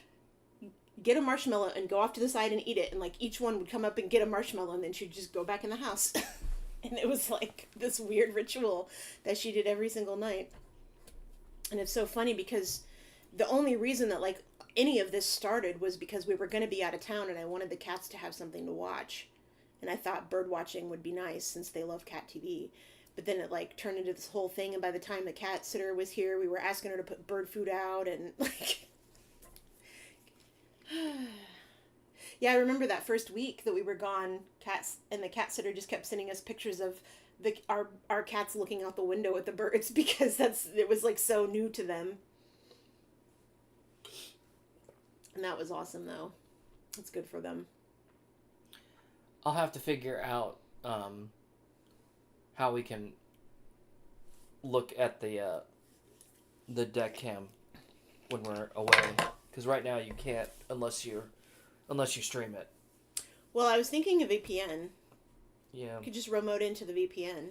a marshmallow and go off to the side and eat it, and, like, each one would come up and get a marshmallow, and then she'd just go back in the house. And it was like this weird ritual that she did every single night. And it's so funny because the only reason that, like, any of this started was because we were going to be out of town and I wanted the cats to have something to watch. And I thought bird watching would be nice since they love cat TV. But then it, like, turned into this whole thing, and by the time the cat sitter was here, we were asking her to put bird food out, and, like... Yeah, I remember that first week that we were gone, cats, and the cat sitter just kept sending us pictures of our cats looking out the window at the birds, because it was, like, so new to them. And that was awesome, though. It's good for them. I'll have to figure out how we can look at the deck cam when we're away, because right now you can't unless you stream it. Well, I was thinking of VPN. Yeah. You could just remote into the VPN.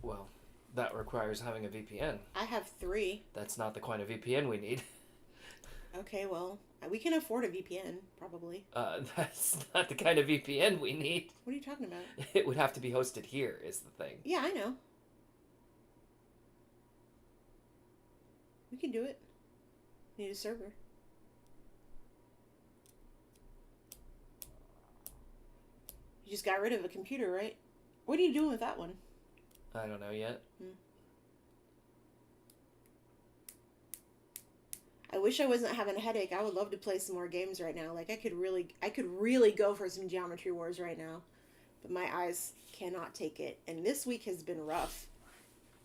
Well, that requires having a VPN. I have 3. That's not the kind of VPN we need. Okay, well, we can afford a VPN, probably. That's not the kind of VPN we need. What are you talking about? It would have to be hosted here, is the thing. Yeah, I know. We can do it. Need a server. You just got rid of a computer, right? What are you doing with that one? I don't know yet. I wish I wasn't having a headache. I would love to play some more games right now. Like I could really go for some Geometry Wars right now. But my eyes cannot take it. And this week has been rough.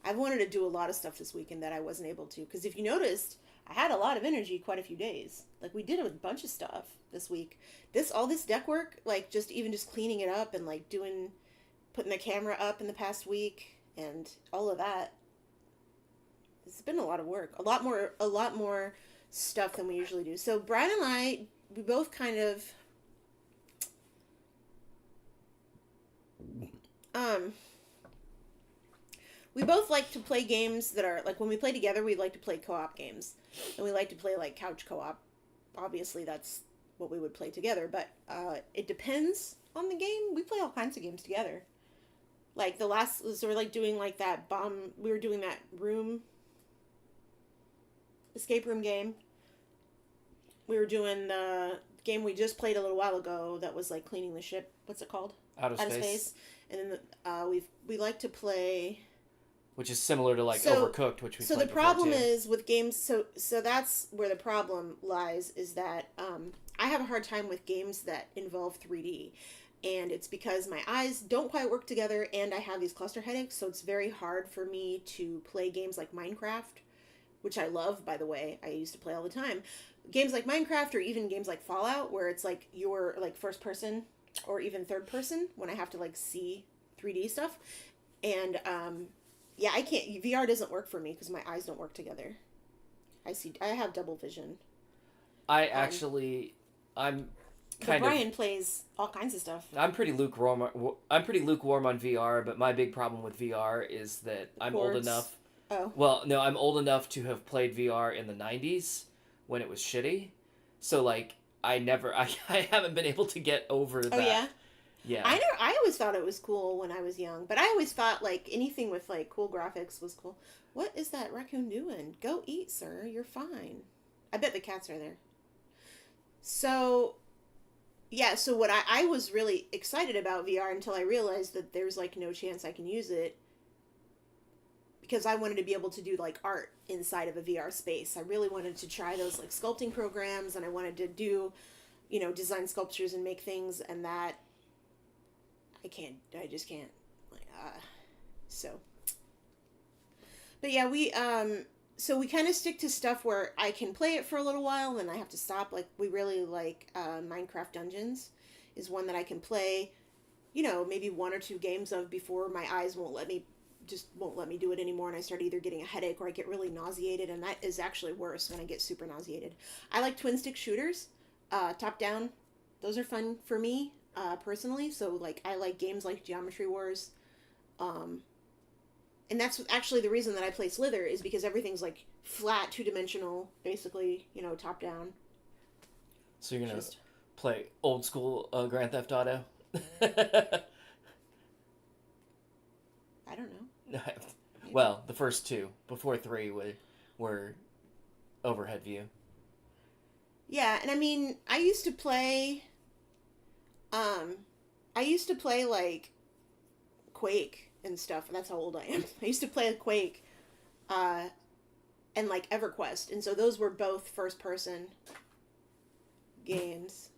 I've wanted to do a lot of stuff this weekend that I wasn't able to. Because if you noticed, I had a lot of energy quite a few days. Like we did a bunch of stuff this week. All this deck work, like just cleaning it up and like putting the camera up in the past week and all of that. It's been a lot of work. A lot more stuff than we usually do. So Brad and I, we both kind of we both like to play games that are like when we play together, we like to play co-op games. And we like to play like couch co-op. Obviously that's what we would play together, but it depends on the game. We play all kinds of games together. Like so we're like doing like that we were doing that escape room game. We were doing the game we just played a little while ago that was like cleaning the ship. What's it called? Out of Space. And then we like to play, which is similar to like Overcooked, which we. So played the problem too. is with games. So that's where the problem lies. Is that I have a hard time with games that involve 3D. And it's because my eyes don't quite work together and I have these cluster headaches. So it's very hard for me to play games like Minecraft, which I love, by the way. I used to play all the time. Games like Minecraft or even games like Fallout, where it's like you're like first person or even third person when I have to like see 3D stuff. And yeah, I can't. VR doesn't work for me because my eyes don't work together. I have double vision. I'm But Brian plays all kinds of stuff. I'm pretty lukewarm on VR, but my big problem with VR is that I'm old enough. Oh. Well, no, I'm old enough to have played VR in the 90s when it was shitty. So like I haven't been able to get over that. Oh yeah. Yeah. I always thought it was cool when I was young, but I always thought like anything with like cool graphics was cool. What is that raccoon doing? Go eat, sir. You're fine. I bet the cats are there. So yeah, so what I was really excited about VR until I realized that there's like no chance I can use it because I wanted to be able to do like art inside of a VR space. I really wanted to try those like sculpting programs and I wanted to do, design sculptures and make things and that I just can't. But yeah, so we kind of stick to stuff where I can play it for a little while and I have to stop. Like we really like Minecraft Dungeons is one that I can play, maybe one or two games of before my eyes won't let me do it anymore and I start either getting a headache or I get really nauseated, and that is actually worse when I get super nauseated. I like twin stick shooters, top down. Those are fun for me personally. So like I like games like Geometry Wars. And that's actually the reason that I play Slither is because everything's like flat, two-dimensional, basically, top down. So you're going to play old school Grand Theft Auto? I don't know. Well, the first two, before 3 were overhead view. Yeah, and I mean, I used to play like Quake and stuff. That's how old I am. I used to play Quake and like EverQuest, and so those were both first person games.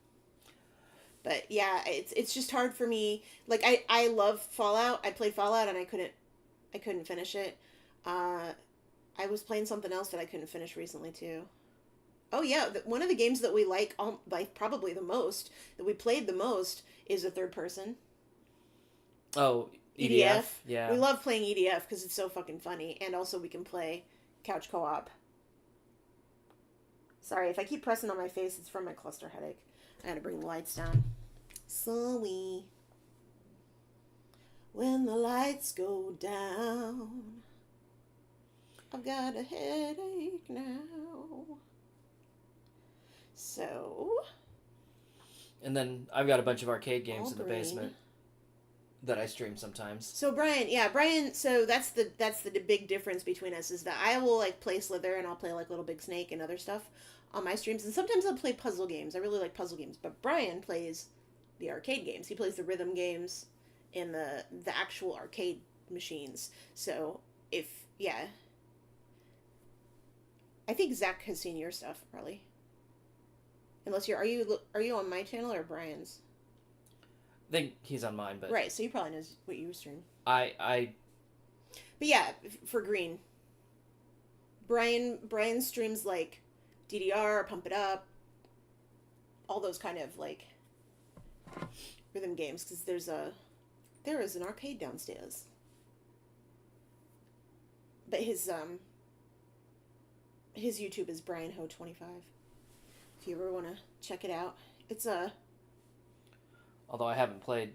But yeah, it's just hard for me. Like I love Fallout. I played Fallout and I couldn't finish it. I was playing something else that I couldn't finish recently too. Oh yeah, one of the games that we like probably the most, that we played the most, is a third person. Oh, EDF? Yeah. We love playing EDF because it's so fucking funny, and also we can play couch co-op. Sorry, if I keep pressing on my face, it's from my cluster headache. I gotta bring the lights down. Slowly. When the lights go down, I've got a headache now. So, And then I've got a bunch of arcade games all in the green. basement that I stream sometimes. So Brian. So that's the big difference between us is that I will like play Slither and I'll play like Little Big Snake and other stuff on my streams, and sometimes I'll play puzzle games. I really like puzzle games, but Brian plays the arcade games. He plays the rhythm games and the actual arcade machines. So I think Zach has seen your stuff probably. Unless are you on my channel or Brian's? I think he's on mine, but Right, so he probably knows what you stream. I But yeah, for green, Brian streams like DDR, Pump It Up, all those kind of like rhythm games because there is an arcade downstairs. But his YouTube is Brian Ho 25. If you ever want to check it out, it's although I haven't played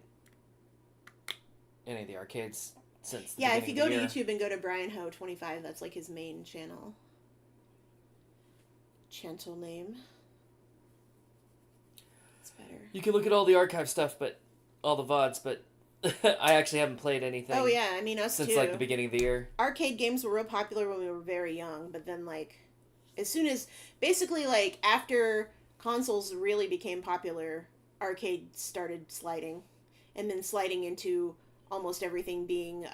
any of the arcades since the if you go to year. YouTube and go to Brian Ho 25, that's like his main channel. Channel name. It's better. You can look at all the archive stuff, but all the VODs, but I actually haven't played anything. Oh yeah, I mean us since too. like the beginning of the year. Arcade games were real popular when we were very young, but then like as soon as basically like after consoles really became popular, arcade started sliding, and then sliding into almost everything being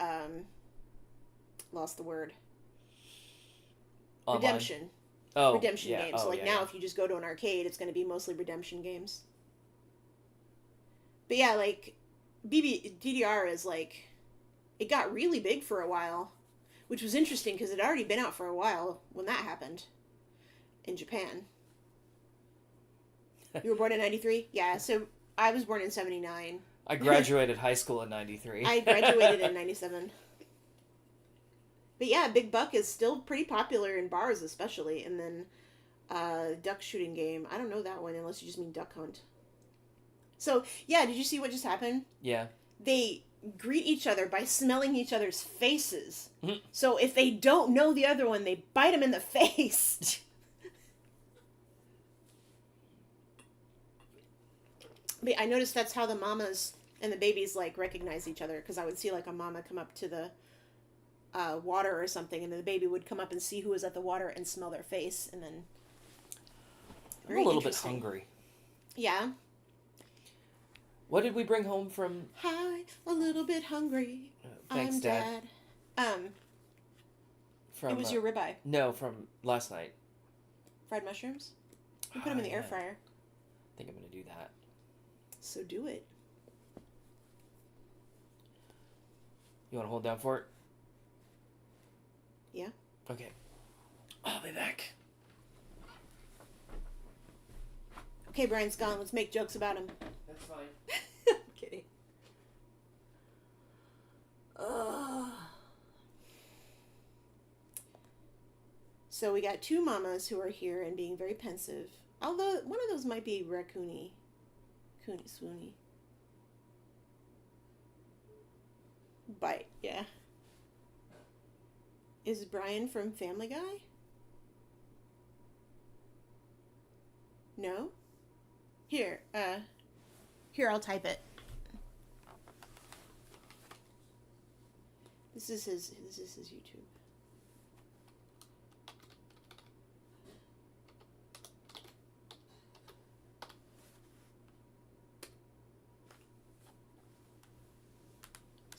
lost the word. Online. Redemption. Oh, Redemption yeah. games. Oh, So like yeah, now yeah. if you just go to an arcade, it's going to be mostly redemption games. But yeah, like DDR is like it got really big for a while, which was interesting because it had already been out for a while when that happened in Japan. You were born in 93? Yeah, so I was born in 79. I graduated high school in 93. I graduated in 97. But yeah, Big Buck is still pretty popular in bars especially, and then duck shooting game. I don't know that one unless you just mean duck hunt. So, yeah, did you see what just happened? Yeah. They greet each other by smelling each other's faces. Mhm. So if they don't know the other one, they bite them in the face. But I noticed that's how the mamas and the babies like recognize each other, because I would see like a mama come up to the water or something, and then the baby would come up and see who was at the water and smell their face, and then I'm a little bit hungry. Yeah. What did we bring home from? Hi, a little bit hungry. Thanks, I'm Dad. From, it was your ribeye. No, from last night. Fried mushrooms. You put them in the air fryer. I think I'm going to do that. So do it. You want to hold down for it? Yeah. Okay. I'll be back. Okay, Brian's gone. Let's make jokes about him. That's fine. I'm kidding. So we got two mamas who are here and being very pensive. Although one of those might be raccoony. Coony swoony. Bite, yeah. Is Brian from Family Guy? No? Here, I'll type it. This is his YouTube.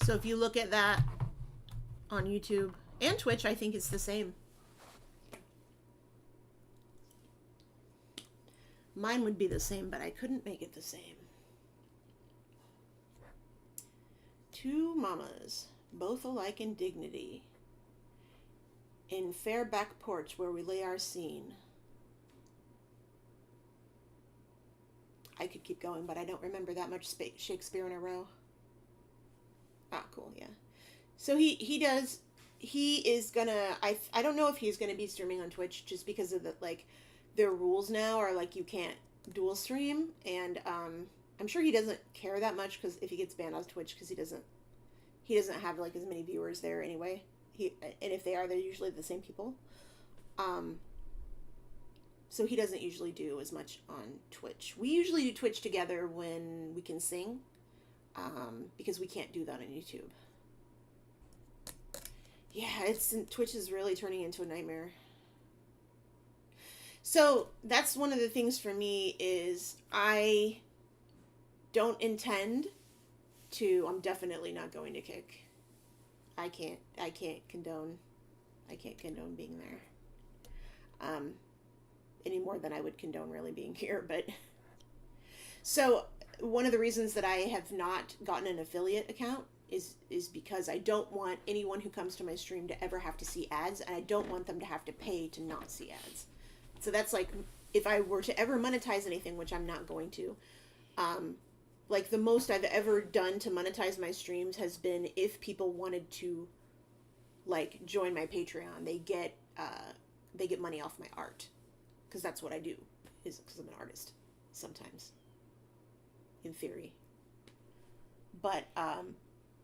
So if you look at that on YouTube and Twitch, I think it's the same. Mine would be the same, but I couldn't make it the same. Two mamas, both alike in dignity, in fair back porch where we lay our scene. I could keep going, but I don't remember that much Shakespeare in a row. Ah, cool, yeah. So he is gonna, I don't know if he's gonna be streaming on Twitch just because of the, like, their rules now are like you can't dual stream, and I'm sure he doesn't care that much because if he gets banned on Twitch because he doesn't have like as many viewers there anyway. And if they are, they're usually the same people. So he doesn't usually do as much on Twitch. We usually do Twitch together when we can sing, because we can't do that on YouTube. Yeah, Twitch is really turning into a nightmare. So that's one of the things for me is I don't intend to. I'm definitely not going to Kick. I can't condone being there. Any more than I would condone really being here, but so one of the reasons that I have not gotten an affiliate account is because I don't want anyone who comes to my stream to ever have to see ads, and I don't want them to have to pay to not see ads. So that's like, if I were to ever monetize anything, which I'm not going to, like the most I've ever done to monetize my streams has been if people wanted to like join my Patreon, they get money off my art, because that's what I do, is because I'm an artist sometimes, in theory. But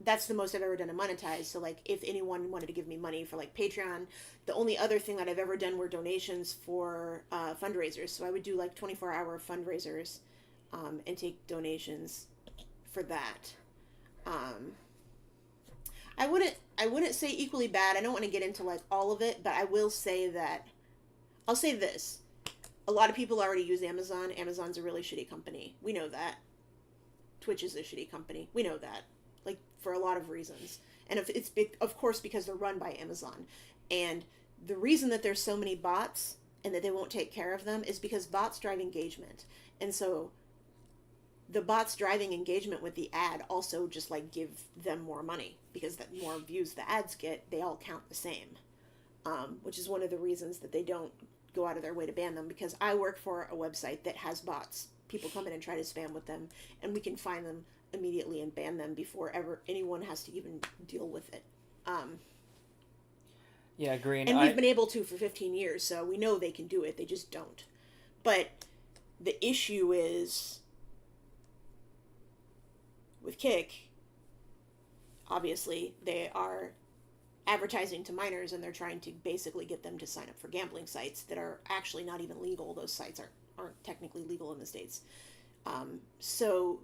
that's the most I've ever done to monetize. So like if anyone wanted to give me money for like Patreon, the only other thing that I've ever done were donations for fundraisers. So I would do like 24-hour fundraisers and take donations for that. I wouldn't say equally bad. I don't want to get into like all of it, but I will say that I'll say this. A lot of people already use Amazon. Amazon's a really shitty company. We know that. Twitch is a shitty company. We know that. Like, for a lot of reasons. And if it's of course because they're run by Amazon. And the reason that there's so many bots and that they won't take care of them is because bots drive engagement. And so the bots driving engagement with the ad also just like give them more money, because the more views the ads get, they all count the same. Which is one of the reasons that they don't go out of their way to ban them, because I work for a website that has bots. People come in and try to spam with them, and we can find them immediately and ban them before ever anyone has to even deal with it. Yeah, agree. And we've been able to for 15 years, so we know they can do it. They just don't. But the issue is with Kick, obviously, they are advertising to minors, and they're trying to basically get them to sign up for gambling sites that are actually not even legal. Those sites aren't technically legal in the States. So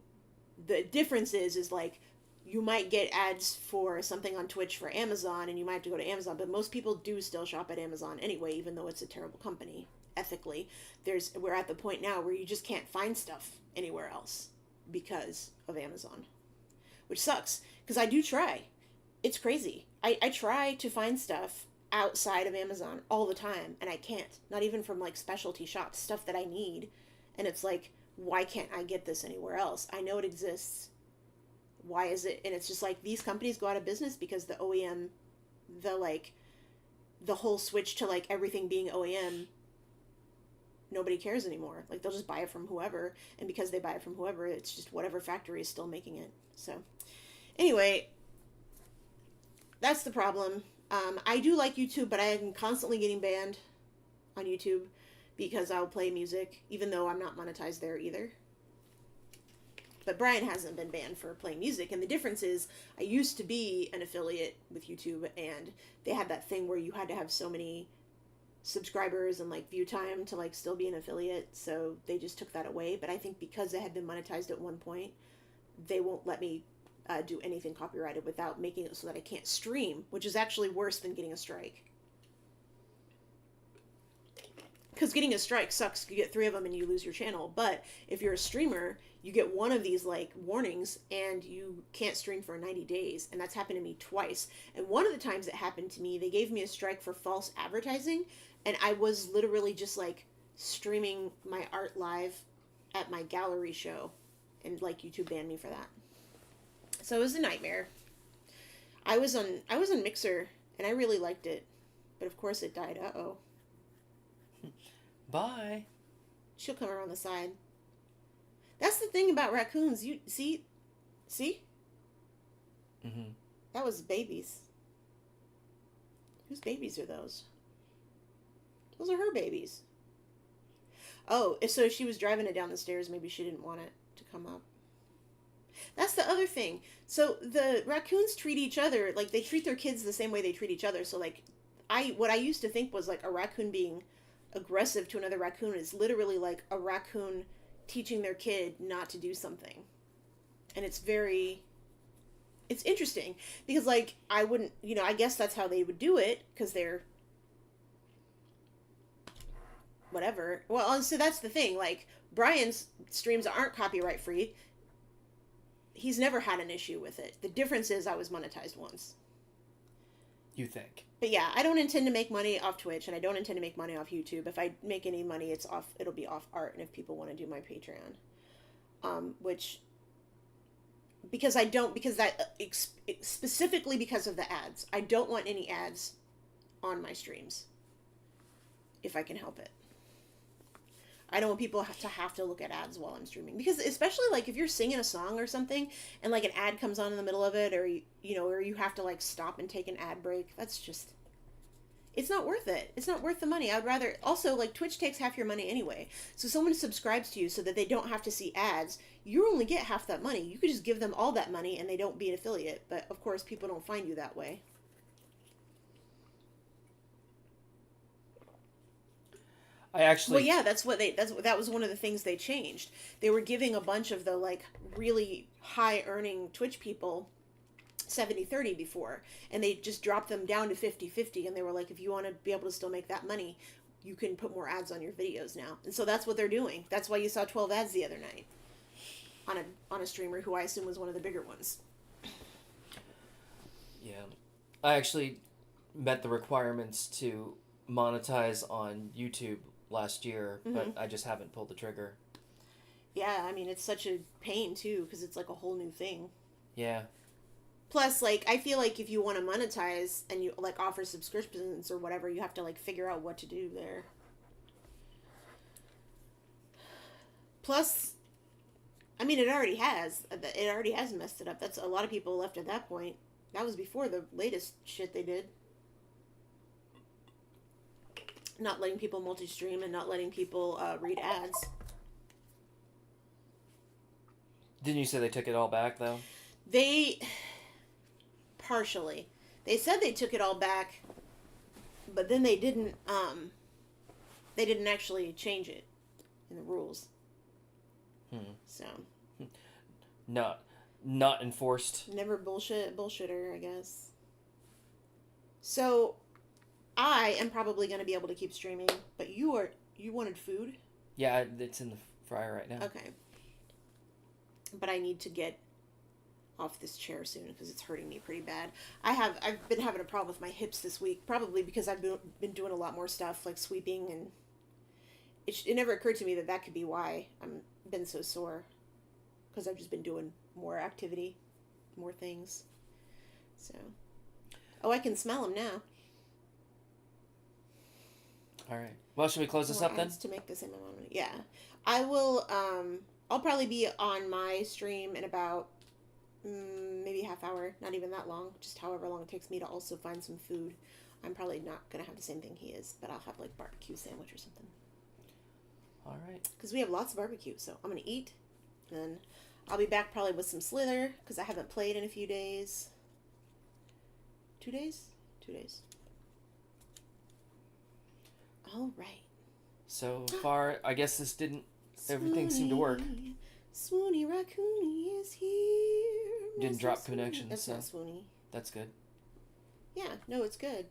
the difference is like, you might get ads for something on Twitch for Amazon, and you might have to go to Amazon, but most people do still shop at Amazon anyway, even though it's a terrible company, ethically. We're at the point now where you just can't find stuff anywhere else because of Amazon, which sucks, because I do try. It's crazy. I try to find stuff outside of Amazon all the time, and I can't. Not even from like specialty shops, stuff that I need. And it's like, why can't I get this anywhere else? I know it exists. Why is it? And it's just like, these companies go out of business because the OEM, the whole switch to like everything being OEM, nobody cares anymore. Like, they'll just buy it from whoever, and because they buy it from whoever, it's just whatever factory is still making it. So anyway, that's the problem. I do like YouTube, but I am constantly getting banned on YouTube because I'll play music, even though I'm not monetized there either. But Brian hasn't been banned for playing music, and the difference is I used to be an affiliate with YouTube, and they had that thing where you had to have so many subscribers and like view time to like still be an affiliate, so they just took that away. But I think because it had been monetized at one point, they won't let me do anything copyrighted without making it so that I can't stream, which is actually worse than getting a strike. Because getting a strike sucks. You get 3 of them and you lose your channel. But if you're a streamer, you get one of these like warnings and you can't stream for 90 days. And that's happened to me twice. And one of the times it happened to me, they gave me a strike for false advertising. And I was literally just like streaming my art live at my gallery show. And like YouTube banned me for that. So it was a nightmare. I was on Mixer and I really liked it. But of course it died. Uh-oh. Bye. She'll come around the side. That's the thing about raccoons. You see? Mm-hmm. That was babies. Whose babies are those? Those are her babies. Oh, so she was driving it down the stairs. Maybe she didn't want it to come up. That's the other thing. So the raccoons treat each other, like they treat their kids the same way they treat each other. So like what I used to think was like a raccoon being aggressive to another raccoon. It's literally like a raccoon teaching their kid not to do something. And it's interesting because, like, I wouldn't, I guess that's how they would do it because they're whatever. Well, so that's the thing. Like, Brian's streams aren't copyright free. He's never had an issue with it. The difference is I was monetized once. You think? But yeah, I don't intend to make money off Twitch, and I don't intend to make money off YouTube. If I make any money, it'll be off art, and if people want to do my Patreon, specifically because of the ads. I don't want any ads on my streams, if I can help it. I don't want people to have to look at ads while I'm streaming, because especially like if you're singing a song or something and like an ad comes on in the middle of it, or or you have to like stop and take an ad break. That's just, it's not worth it. It's not worth the money. I'd rather, also, like, Twitch takes half your money anyway. So someone subscribes to you so that they don't have to see ads. You only get half that money. You could just give them all that money and they don't be an affiliate. But of course, people don't find you that way. I actually... Well, yeah, that was one of the things they changed. They were giving a bunch of the, like, really high-earning Twitch people 70-30 before, and they just dropped them down to 50-50, and they were like, if you want to be able to still make that money, you can put more ads on your videos now. And so that's what they're doing. That's why you saw 12 ads the other night on a streamer who I assume was one of the bigger ones. Yeah. I actually met the requirements to monetize on YouTube last year, but I just haven't pulled the trigger. Yeah, I mean, it's such a pain, too, because it's like a whole new thing. Yeah. Plus, like, I feel like if you want to monetize and you, like, offer subscriptions or whatever, you have to, like, figure out what to do there. Plus, I mean, it already has. It already has messed it up. That's a lot of people left at that point. That was before the latest shit they did. Not letting people multi-stream and not letting people read ads. Didn't you say they took it all back, though? Partially. They said they took it all back, but then they didn't actually change it in the rules. So. Not enforced. Never bullshitter, I guess. So, I am probably going to be able to keep streaming, but you wanted food? Yeah, it's in the fryer right now. Okay. But I need to get off this chair soon because it's hurting me pretty bad. I've been having a problem with my hips this week, probably because I've been doing a lot more stuff like sweeping, and it never occurred to me that could be why I'm been so sore, because I've just been doing more activity, more things. So, I can smell them now. All right. Well, should we close this up then? To make the same amount of money. Yeah, I will. I'll probably be on my stream in about maybe a half hour, not even that long, just however long it takes me to also find some food. I'm probably not going to have the same thing he is, but I'll have like barbecue sandwich or something. All right. Because we have lots of barbecue, so I'm going to eat, and then I'll be back probably with some Slither, because I haven't played in a few days. 2 days? 2 days. All right. So far, I guess this didn't... Everything seemed to work. Swoony Raccoony is here. Didn't drop connection. That's so not Swoony. That's good. Yeah, no, it's good.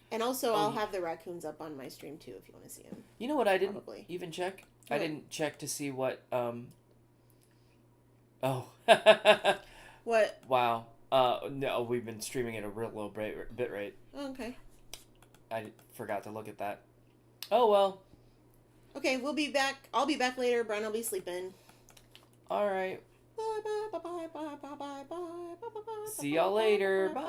And also, I'll have the raccoons up on my stream, too, if you want to see them. You know what I didn't Probably. even check? What? I didn't check to see what, Oh. What? Wow. No, we've been streaming at a real low bit rate. Oh, okay. I forgot to look at that. Oh, well. Okay, we'll be back. I'll be back later. Brian will be sleeping. All right. Bye, bye, bye, bye, bye, bye, bye, bye, bye, bye, bye. See y'all later. Bye.